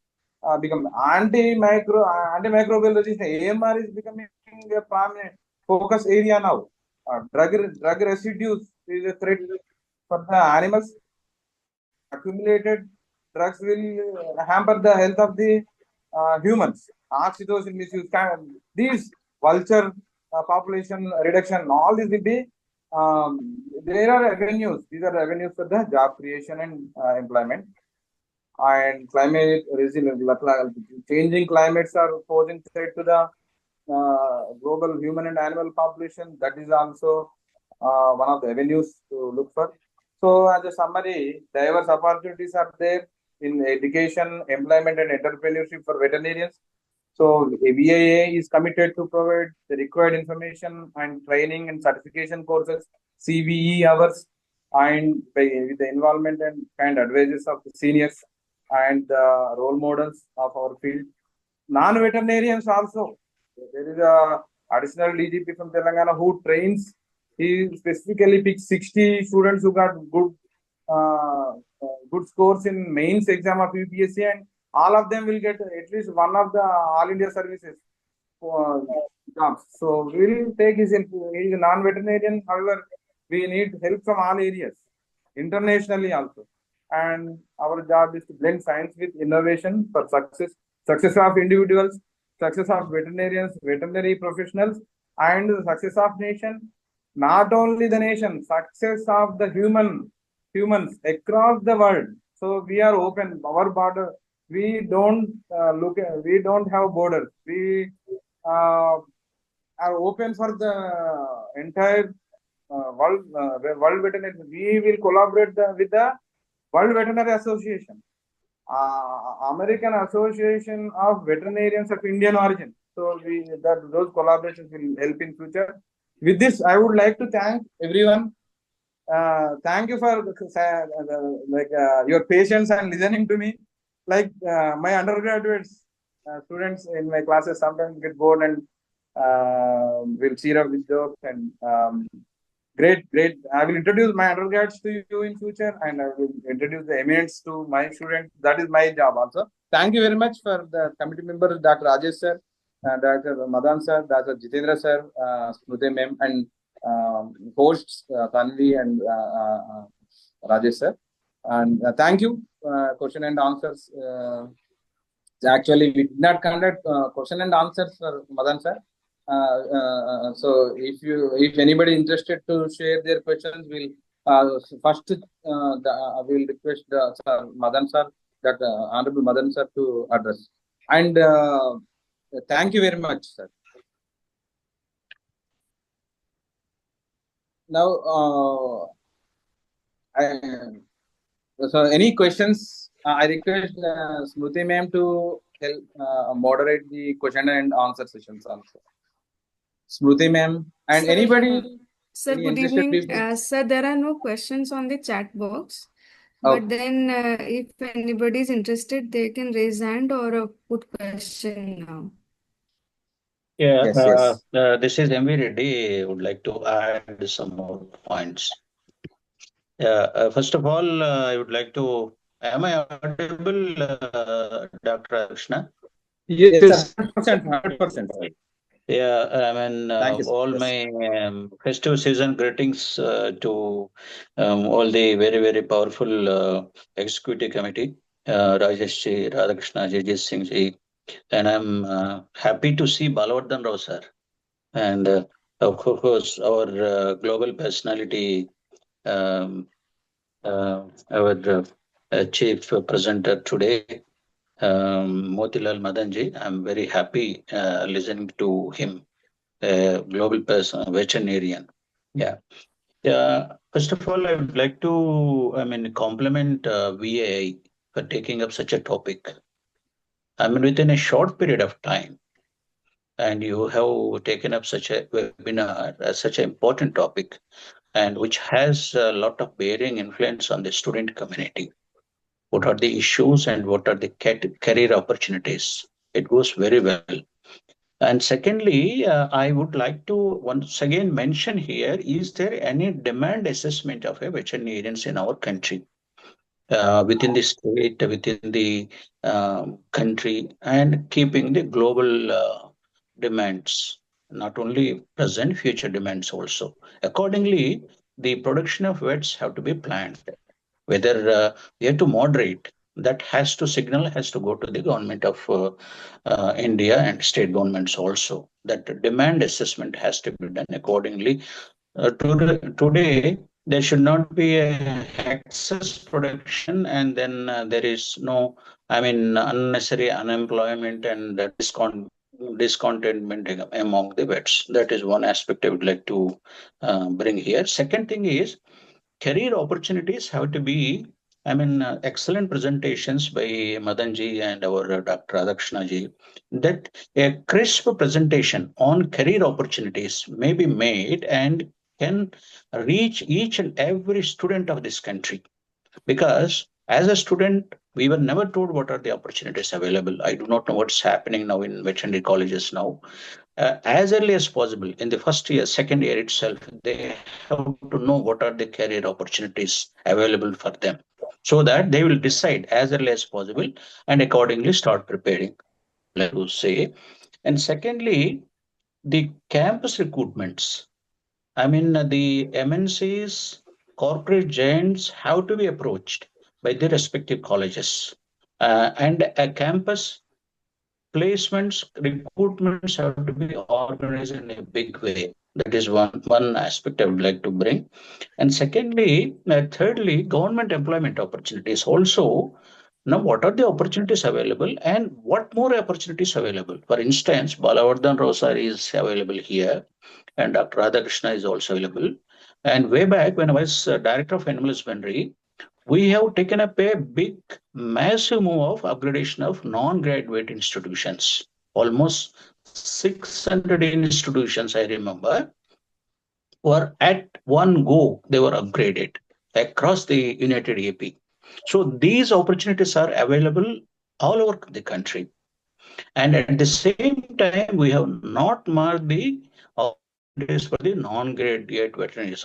become antimicrobial resistance. AMR is becoming a prominent focus area now. Drug residues is a threat for the animals. Accumulated drugs will hamper the health of the humans. Oxytocin misuse, these vulture population reduction, all this will be. There are avenues. These are avenues for the job creation and employment. and climate resilience. Changing climates are posing threat to the global human and animal population. That is also one of the avenues to look for. So, as a summary, diverse opportunities are there in education, employment, and entrepreneurship for veterinarians. So, VIA is committed to provide the required information and training and certification courses, CVE hours, and with the involvement and advices of the seniors and the role models of our field. Non-veterinarians also. There is a additional DGP from Telangana who trains. He specifically picks 60 students who got good scores in mains exam of UPSC, and all of them will get at least one of the All India services jobs. So we will take his help. He is a non-veterinarian. However, we need help from all areas, internationally also. And our job is to blend science with innovation for success. Success of individuals, success of veterinarians, veterinary professionals, and the success of nation. Not only the nation, success of the humans across the world. So we are open. Our border, we don't we don't have borders. We are open for the entire world veterinary. We will collaborate with the World Veterinary Association, American Association of Veterinarians of Indian origin. So those collaborations will help in future. With this, I would like to thank everyone. Thank you for your patience and listening to me. Like my undergraduates, students in my classes sometimes get bored and will cheer up with jokes and great. I will introduce my undergrads to you in future, and I will introduce the eminents to my students. That is my job also. Thank you very much for the committee members, Dr. Rajesh sir, Dr. Madan sir, Dr. Jitendra sir, Smruti ma'am, and hosts Tanvi and Rajesh sir. And thank you. Question and answers. Actually, we did not conduct question and answers for Madan sir. So if anybody interested to share their questions, we'll first we'll request Sir Madan sir, that Honorable Madan sir, to address. And thank you very much, sir. Now, so any questions? I request Smruti ma'am to help moderate the question and answer sessions also. Smruti ma'am, and Sir, anybody. Sir, any good interested evening. people? Sir, there are no questions on the chat box. Okay. But then if anybody is interested, they can raise hand or put question now. Yeah, Yes. this is MV Reddy. Would like to add some more points. First of all, I would like to. Am I audible, Dr. Krishna? Yes, 100%. Yeah, I mean, Thank you, sir. all Yes. my festive season greetings to all the very powerful executive committee, Rajesh ji, Radhakrishna ji, Jit Singh ji, and I'm happy to see Balawardhan Rao sir, and of course our global personality, our chief presenter today, Motilal Madanji. I'm very happy listening to him. Global person, veterinarian. Yeah. First of all, I would like to, compliment VAI for taking up such a topic. Within a short period of time, and you have taken up such a webinar as such an important topic, and which has a lot of bearing influence on the student community. What are the issues and what are the career opportunities? It goes very well. And secondly, I would like to once again mention here, is there any demand assessment of a veterinarians in our country, within the state, within the country, and keeping the global demands, not only present, future demands also. Accordingly, the production of vets have to be planned. Whether we have to moderate, that has to go to the government of India and state governments also. That demand assessment has to be done accordingly. Today, there should not be a excess production, and then there is no, I mean, unnecessary unemployment and discontentment among the vets. That is one aspect I would like to bring here. Second thing is career opportunities have to be, I mean, excellent presentations by Madanji and our Dr. Radakshana ji, that a crisp presentation on career opportunities may be made and can reach each and every student of this country. Because as a student, we were never told what are the opportunities available. I do not know what's happening now in veterinary colleges now. As early as possible in the first year, second year itself, they have to know what are the career opportunities available for them, so that they will decide as early as possible and accordingly start preparing, like to say. And secondly, the campus recruitments. I mean, the MNCs, corporate giants have to be approached by the respective colleges, and a campus placements, recruitments have to be organized in a big way. That is one aspect I would like to bring. And secondly, thirdly, government employment opportunities also. Now, what are the opportunities available and what more opportunities available? For instance, Balavardhan Rosar is available here, and Dr. Radhakrishna is also available. And way back when I was director of animal husbandry, we have taken up a big, massive move of upgradation of non-graduate institutions. Almost 600 institutions, I remember, were at one go, they were upgraded across the United AP. So these opportunities are available all over the country. And at the same time, we have not marked the opportunities for the non-graduate veterinaries,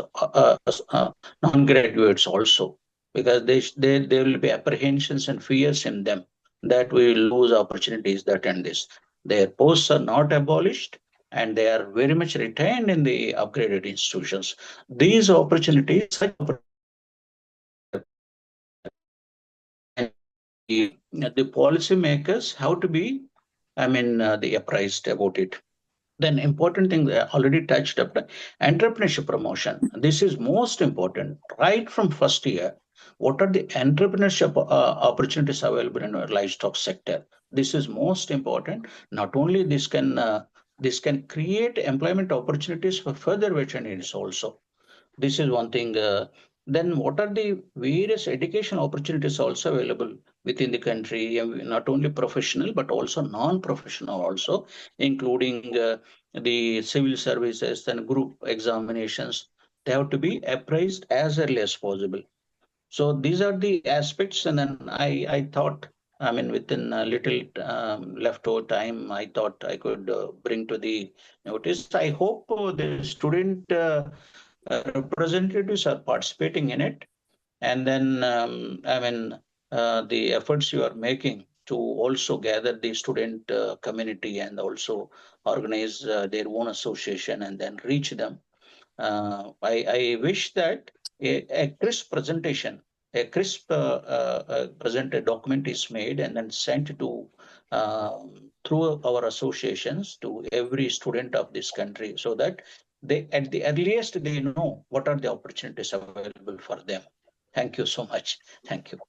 non-graduates also, because there will be apprehensions and fears in them that we will lose opportunities, that and this. Their posts are not abolished, and they are very much retained in the upgraded institutions. These opportunities, the policymakers have to be, I mean, they apprised about it. Then important thing already touched up, entrepreneurship promotion. This is most important right from first year. What are the entrepreneurship opportunities available in our livestock sector? This is most important. Not only this can create employment opportunities for further veterinarians also. This is one thing. Then what are the various education opportunities also available within the country, not only professional, but also non-professional also, including the civil services and group examinations. They have to be appraised as early as possible. So these are the aspects. And then I thought, I mean, within a little leftover time, I thought I could bring to the notice. I hope the student representatives are participating in it. And then, I mean, the efforts you are making to also gather the student community and also organize their own association and then reach them. I wish that a crisp presentation, a crisp presented document is made and then sent to through our associations to every student of this country, so that they, at the earliest, they know what are the opportunities available for them. Thank you so much. Thank you.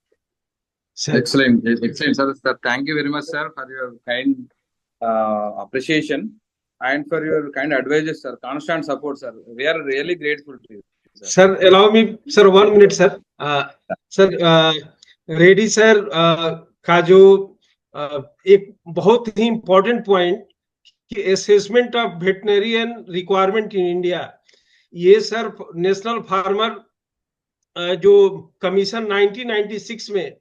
Excellent, excellent, sir. Thank you very much, sir, for your kind appreciation and for your kind advices, sir. Constant support, sir. We are really grateful to you, sir. Sir, allow me, sir, 1 minute, sir. Sir, Reddy sir का जो एक बहुत ही important point कि assessment of veterinarian requirement in India, ये sir national farmer जो commission 1996 में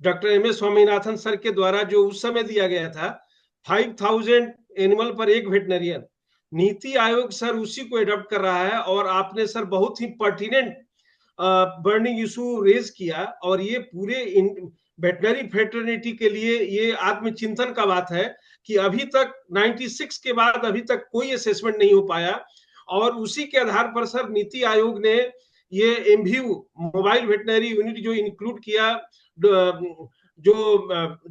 doctor M S Swaminathan sir के द्वारा जो उस समय दिया गया था, 5000 एनिमल पर एक वेटनरियन, नीति आयोग सर उसी को एडॉप्ट कर रहा है। और आपने सर बहुत ही पर्टिनेंट बर्निंग इशू रेज किया, और ये पूरे वेटनरी फ्रेटर्निटी के लिए ये आत्मचिंतन का बात है कि अभी तक 96 के बाद अभी तक कोई असेसमेंट नहीं हो पाया। और उसी के आधार पर सर नीति आयोग ने ये एमव्यू मोबाइल वेटनरी यूनिट जो इंक्लूड किया, जो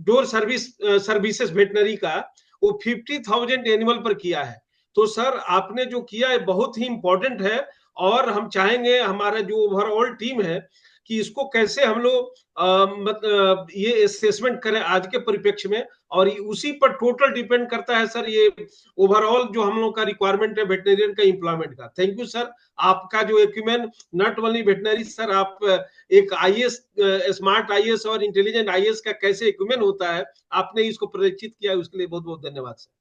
डोर सर्विसेज वेटनरी का, वो 50,000 एनिमल पर किया है। तो सर आपने जो किया है बहुत ही इंपॉर्टेंट है, और हम चाहेंगे हमारा जो ओवरऑल टीम है कि इसको कैसे हम लोग मतलब ये असेसमेंट करें आज के परिप्रेक्ष्य में, और उसी पर टोटल डिपेंड करता है सर ये ओवरऑल जो हम लोग का रिक्वायरमेंट है वेटनरियन का एम्प्लॉयमेंट का। थैंक यू सर, आपका जो acumen not only veterinary sir, आप एक आईएएस स्मार्ट आईएएस और इंटेलिजेंट आईएएस का कैसे एक्यूमेन होता है आपने इसको प्रदर्शित किया, उसके लिए बहुत बहुत धन्यवाद sir.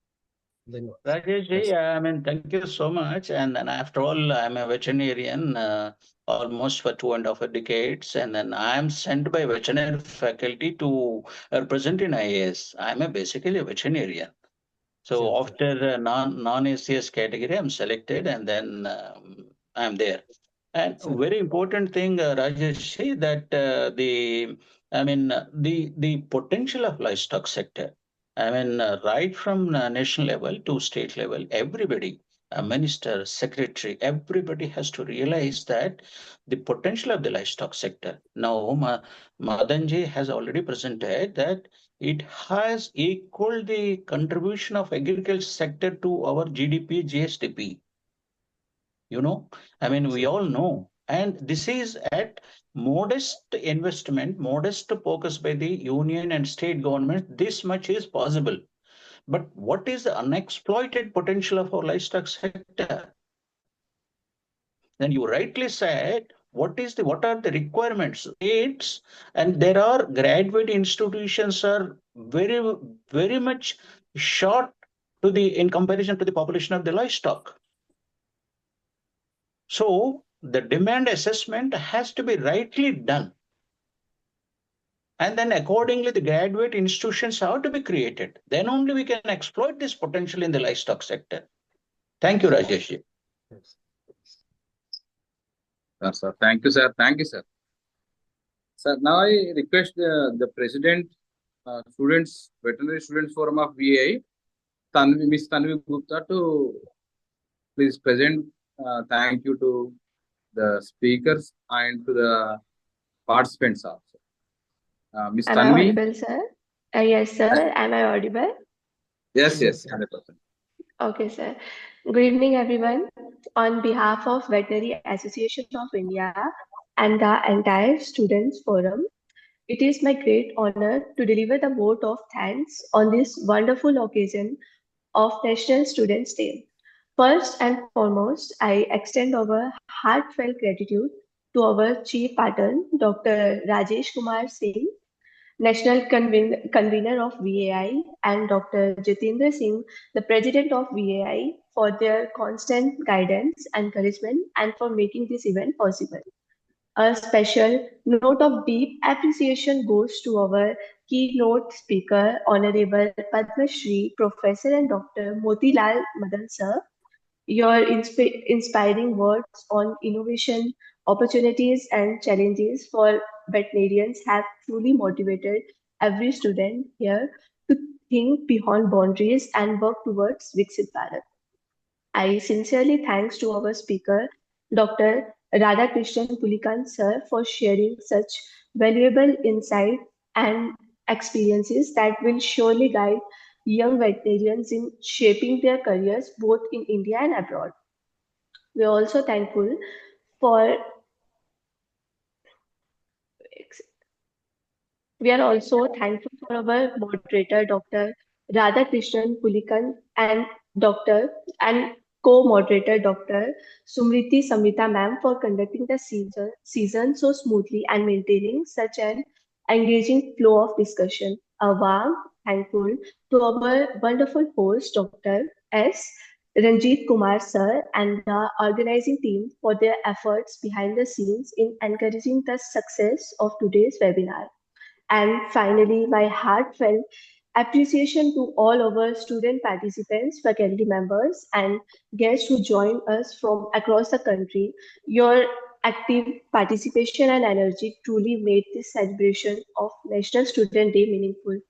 Rajesh ji, I mean, thank you so much. And then after all, I'm a veterinarian almost for 2.5 decades. And then I'm sent by veterinary faculty to represent in IAS. I'm basically a veterinarian. So after non-ACS category, I'm selected and then I'm there. And very important thing, Rajesh ji, that the potential of livestock sector. I mean, right from national level to state level, everybody, minister, secretary, everybody has to realize that the potential of the livestock sector. Now, Madanji has already presented that it has equaled the contribution of agriculture sector to our GDP, GSDP. You know, I mean, we all know. And this is at modest investment, modest focus by the union and state government. This much is possible. But what is the unexploited potential of our livestock sector? Then you rightly said, what are the requirements? It's, and there are graduate institutions are very, very much short to the in comparison to the population of the livestock. So the demand assessment has to be rightly done. And then accordingly, the graduate institutions have to be created. Then only we can exploit this potential in the livestock sector. Thank you, Rajesh. Yes, sir. Thank you, sir. Thank you, sir. Sir, now I request the President, Veterinary Students Forum of VAI, Ms. Tanvi Gupta, to please present thank you to the speakers and to the participants also. Ms. Am Tanvi? I audible, sir? Yes, sir. Am I audible? Yes, 100%. Okay, sir. Good evening, everyone. On behalf of Veterinary Association of India and the entire Students Forum, it is my great honor to deliver the vote of thanks on this wonderful occasion of National Students' Day. First and foremost, I extend our heartfelt gratitude to our Chief Patron, Dr. Rajesh Kumar Singh, National Convener of VAI, and Dr. Jitendra Singh, the President of VAI, for their constant guidance, encouragement, and for making this event possible. A special note of deep appreciation goes to our keynote speaker, Honorable Padma Shri, Professor and Dr. Motilal Madan Sir. Your inspiring words on innovation, opportunities, and challenges for veterinarians have truly motivated every student here to think beyond boundaries and work towards Viksit Bharat. I sincerely thanks to our speaker, Dr. Radhakrishnan Pulikant sir, for sharing such valuable insight and experiences that will surely guide young veterinarians in shaping their careers both in India and abroad. We are also thankful for our moderator, Dr. Radhakrishnan Pulikant, and co-moderator Dr. Sumriti Samrita ma'am for conducting the season so smoothly and maintaining such an engaging flow of discussion. A warm thankful to our wonderful host, Dr. S. Ranjit Kumar sir, and the organizing team for their efforts behind the scenes in encouraging the success of today's webinar. And finally, my heartfelt appreciation to all our student participants, faculty members, and guests who joined us from across the country. Your active participation and energy truly made this celebration of National Student Day meaningful.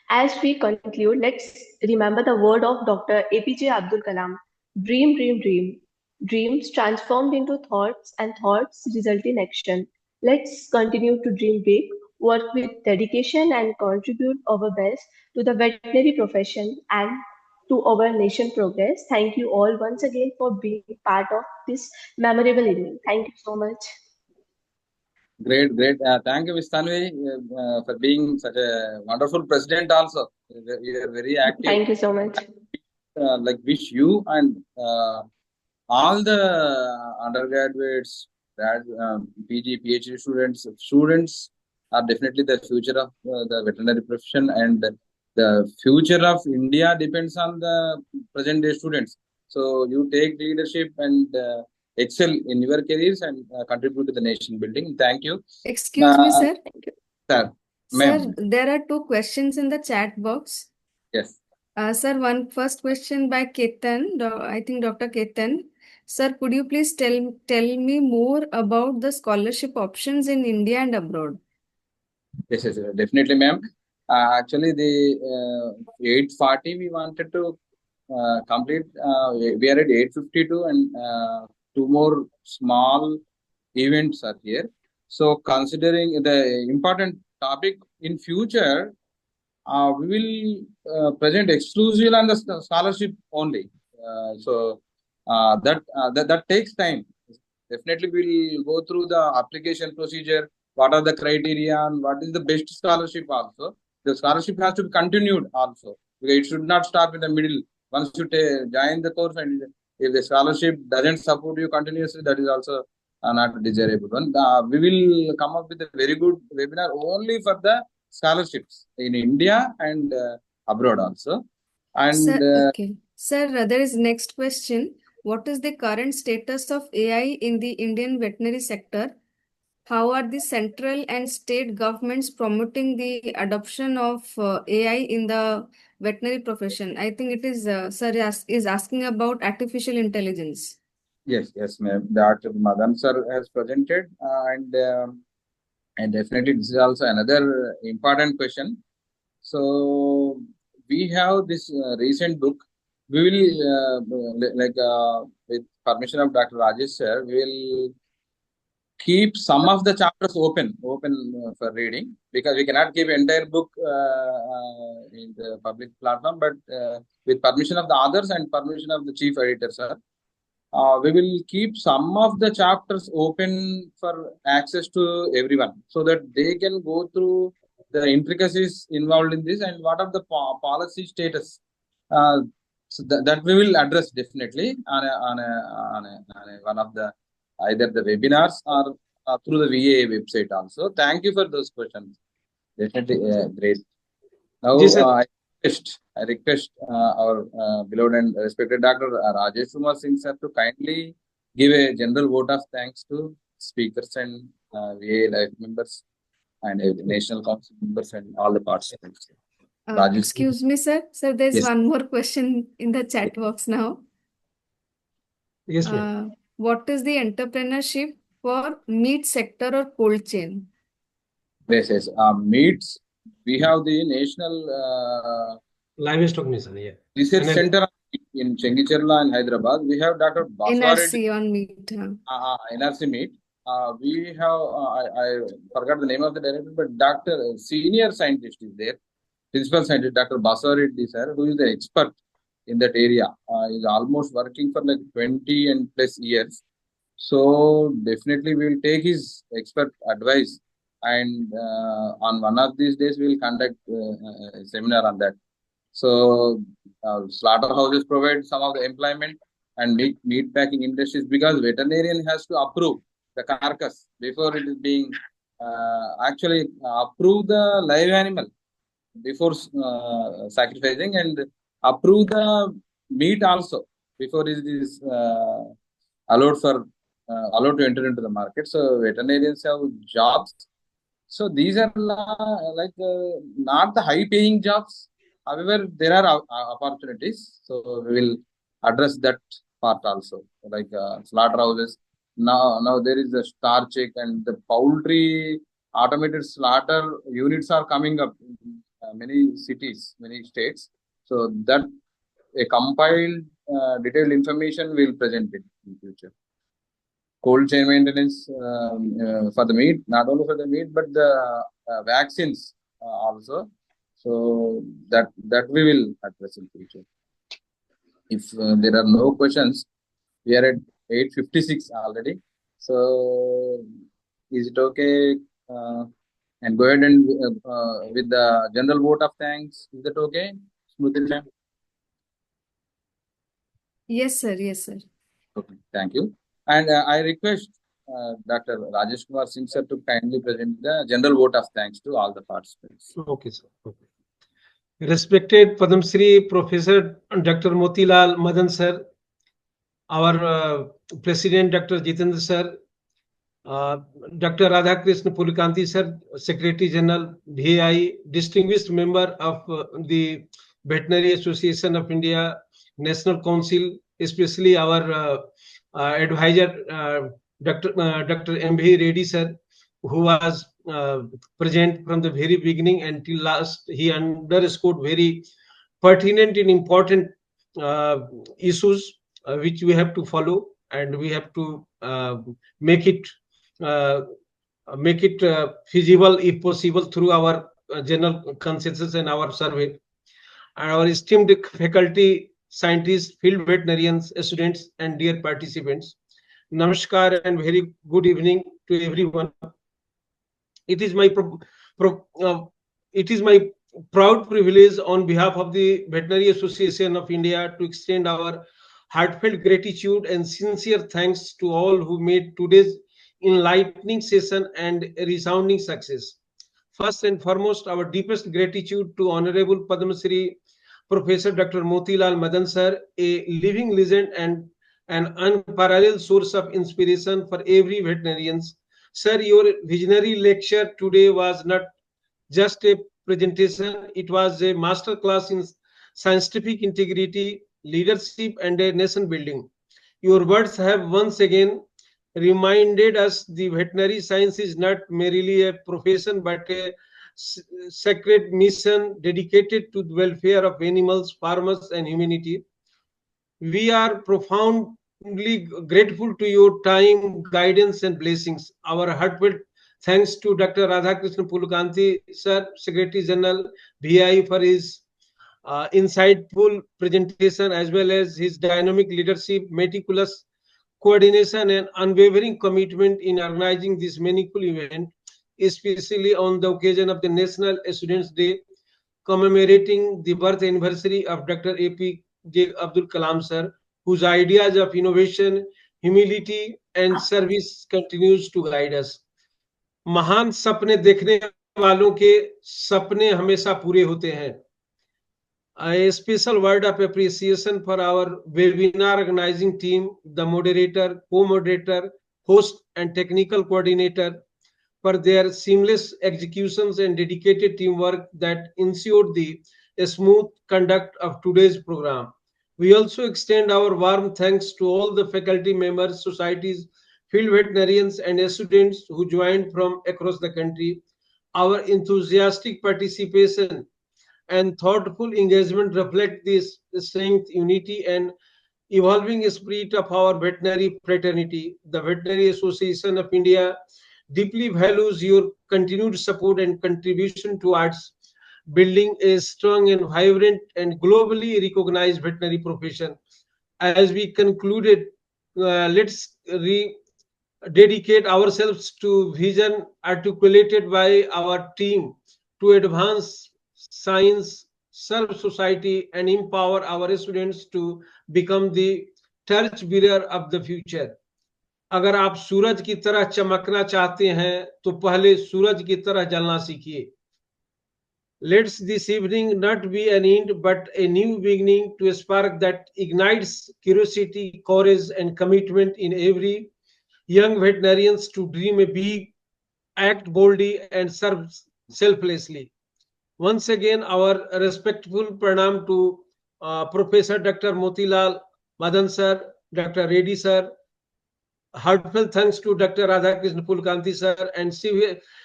As we conclude, let's remember the word of Dr. APJ Abdul Kalam. Dream, dream, dream. Dreams transformed into thoughts and thoughts result in action. Let's continue to dream big, work with dedication, and contribute our best to the veterinary profession and to our nation progress. Thank you all once again for being part of this memorable evening. Thank you so much. Great, great. Thank you, Ms. Tanvi, for being such a wonderful president also. You are very active. Thank you so much. Like wish you and all the undergraduates, PG, PhD students are definitely the future of the veterinary profession, and the future of India depends on the present day students. So you take leadership and excel in your careers and contribute to the nation building. Thank you. Excuse me, sir. Sir, Sir, ma'am. there are two questions in the chat box. Yes. Sir, first question by Ketan, I think Dr. Ketan. Sir, could you please tell me more about the scholarship options in India and abroad? Yes, definitely, ma'am. Actually, the 840 we wanted to complete. We are at 852, and two more small events are here. So, considering the important topic in future, we will present exclusively on the scholarship only. That takes time. Definitely, we'll go through the application procedure. What are the criteria and what is the best scholarship also. The scholarship has to be continued also. It should not stop in the middle. Once you join the course and if the scholarship doesn't support you continuously, that is also not desirable one. We will come up with a very good webinar only for the scholarships in India and abroad also. And Sir, okay. Sir, there is next question. What is the current status of AI in the Indian veterinary sector? How are the central and state governments promoting the adoption of AI in the veterinary profession? I think it is, sir is asking about artificial intelligence. Yes, ma'am. Dr. Madan sir has presented, and definitely this is also another important question. So we have this recent book. We will with permission of Dr. Rajesh sir, we will keep some of the chapters open for reading, because we cannot keep entire book in the public platform, but with permission of the authors and permission of the chief editor sir, we will keep some of the chapters open for access to everyone, so that they can go through the intricacies involved in this and what are the policy status. So that we will address definitely on one of the either the webinars or through the VA website also. Thank you for those questions. Definitely great. Now I request our beloved and respected Dr. Rajesh Kumar Singh sir to kindly give a general vote of thanks to speakers and VA life members and National Council members and all the participants. Excuse me, sir. Sir, there's one more question in the chat box now. Yes, ma'am. What is the entrepreneurship for meat sector or cold chain? Yes. Meats. We have the National Livestock Mission, yeah. Research Center in Chengicherla and Hyderabad. We have Dr. NRC on meat. NRC meat. We have, I forgot the name of the director, but Dr. Senior Scientist is there. Principal Scientist, Dr. Basawareddy sir, who is the expert in that area. Is almost working for like 20 and plus years. So definitely we will take his expert advice, and on one of these days we will conduct a seminar on that. So slaughterhouses provide some of the employment, and meat packing industries, because veterinarian has to approve the carcass before it is being actually approve the live animal before sacrificing, and approve the meat also before it is allowed to enter into the market. So veterinarians have jobs. So these are like not the high paying jobs. However, there are opportunities. So we will address that part also, like slaughterhouses. Now there is a star check, and the poultry automated slaughter units are coming up in many cities, many states. So that a compiled detailed information will present it in future. Cold chain maintenance for the meat, not only for the meat, but the vaccines also. So that we will address in future. If there are no questions, we are at 8:56 already. So, is it okay? And go ahead and with the general vote of thanks. Is that okay, Smriti ma'am? Yes, sir. Yes, sir. Okay, thank you. And I request Dr. Rajesh Kumar Singh sir to kindly present the general vote of thanks to all the participants. Okay, sir. Okay. Respected Padam Shri Professor Dr. Motilal Madan sir, our President Dr. Jitendra sir, Dr. Radhakrishna Pulikanti sir, Secretary General, VAI, distinguished member of the Veterinary Association of India, National Council, especially our advisor, Dr. M.V. Reddy sir, who was present from the very beginning until last. He underscored very pertinent and important issues which we have to follow, and we have to make it feasible if possible through our general consensus and our survey. And our esteemed faculty, scientists, field veterinarians, students, and dear participants, namaskar and very good evening to everyone. It is my it is my proud privilege on behalf of the Veterinary Association of India to extend our heartfelt gratitude and sincere thanks to all who made today's enlightening session and a resounding success. First and foremost, our deepest gratitude to Honorable Padma Shri Professor Dr. Motilal Madan sir, a living legend and an unparalleled source of inspiration for every veterinarian. Sir, your visionary lecture today was not just a presentation, it was a masterclass in scientific integrity, leadership, and a nation building. Your words have once again reminded us the veterinary science is not merely a profession but a sacred mission dedicated to the welfare of animals, farmers, and humanity. We are profoundly grateful to your time, guidance, and blessings. Our heartfelt thanks to Dr. Radhakrishna Pulukanti, Sir, Secretary General, VI, for his insightful presentation as well as his dynamic leadership, meticulous coordination, and unwavering commitment in organizing this meaningful event, especially on the occasion of the National Students' Day, commemorating the birth anniversary of Dr. APJ Abdul Kalam sir, whose ideas of innovation, humility, and service continues to guide us. महान सपने देखने वालों के सपने हमेशा पूरे होते हैं. A special word of appreciation for our webinar organizing team, the moderator, co-moderator, host, and technical coordinator for their seamless executions and dedicated teamwork that ensured the smooth conduct of today's program. We also extend our warm thanks to all the faculty members, societies, field veterinarians, and students who joined from across the country. Our enthusiastic participation and thoughtful engagement reflect this strength, unity, and evolving spirit of our veterinary fraternity. The Veterinary Association of India deeply values your continued support and contribution towards building a strong and vibrant and globally recognized veterinary profession. As we concluded, let's dedicate ourselves to vision articulated by our team to advance science, serve society, and empower our students to become the torchbearer of the future. अगर आप सूरज की तरह चमकना चाहते हैं तो पहले सूरज की तरह जलना सीखिए. Let's this evening not be an end but a new beginning to a spark that ignites curiosity, courage, and commitment in every young veterinarians to dream a big, act boldly, and serve selflessly. Once again, our respectful pranam to Professor Dr. Motilal Madan sir, Dr. Reddy sir. Heartfelt thanks to Dr. Radhakrishna Pulkanti sir, and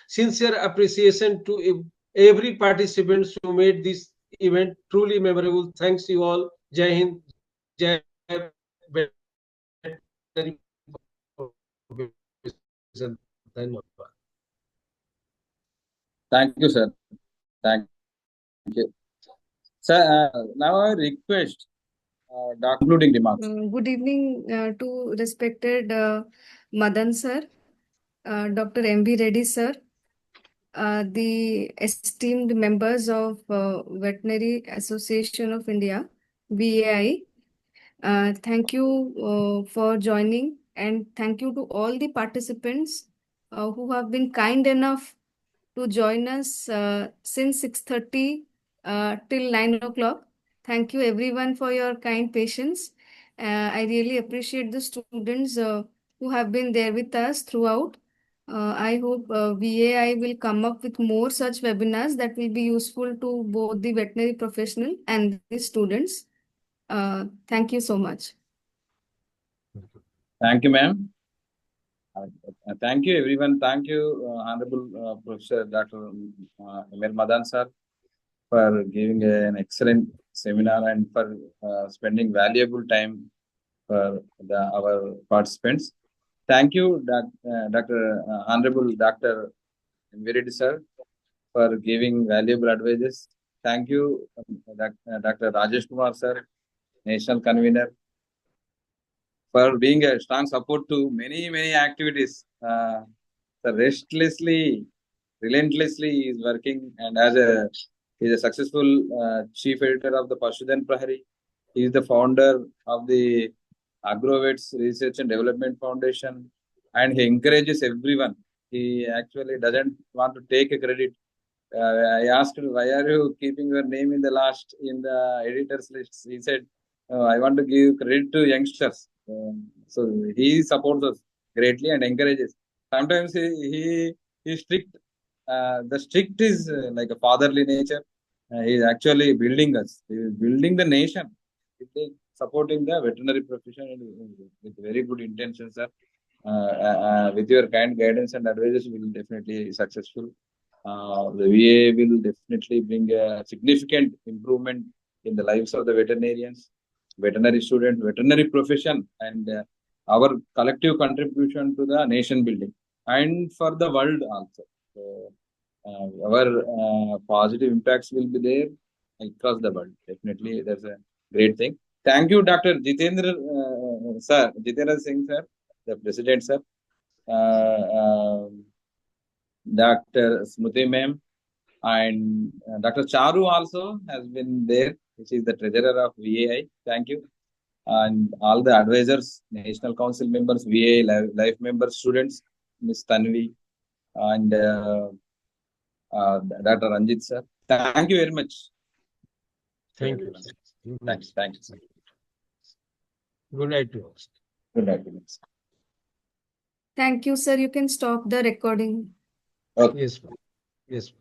sincere appreciation to every participant who made this event truly memorable. Thanks you all. Jai Hind. Jai Thank you, sir. Thank you. Sir, now I request concluding remarks. Good evening to respected Madan sir, Dr. M.V. Reddy sir, the esteemed members of Veterinary Association of India, VAI. Thank you for joining, and thank you to all the participants who have been kind enough to join us since 6:30 till 9 o'clock. Thank you everyone for your kind patience. I really appreciate the students who have been there with us throughout. I hope VAI will come up with more such webinars that will be useful to both the veterinary professional and the students. Thank you so much. Thank you, ma'am. Thank you, everyone. Thank you, Honorable Professor Dr. Amir Madan sir, for giving an excellent seminar and for spending valuable time for our participants. Thank you, Honorable Dr. Viridi sir, for giving valuable advices. Thank you, Dr. Rajesh Kumar sir, National Convener, for being a strong support to many activities. Relentlessly is working, and he's a successful chief editor of the Pashudan Prahari. He is the founder of the Agrovets Research and Development Foundation, and he encourages everyone. He actually doesn't want to take a credit. I asked him, why are you keeping your name in the editors list? He said, I want to give credit to youngsters. So he supports us greatly and encourages. Sometimes he is strict. The strict is like a fatherly nature. He is actually building us. He is building the nation. He is supporting the veterinary profession with very good intentions, sir. With your kind guidance and advices, we will definitely be successful. The VA will definitely bring a significant improvement in the lives of the veterinarians, veterinary students, veterinary profession, and our collective contribution to the nation building and for the world also. So, our positive impacts will be there across the world. Definitely, that's a great thing. Thank you, Dr. Jitendra Singh, sir, the President, sir. Dr. Smruti ma'am, and Dr. Charu also has been there, which is the treasurer of VAI. Thank you. And all the advisors, National Council members, VAI life members, students, Ms. Tanvi, and Dr. Ranjit sir. Thank you very much. Thank you. Thanks. Thanks. Good night to you. Good night. Thank you, sir. You can stop the recording. Okay. Yes, ma'am. Yes, ma'am.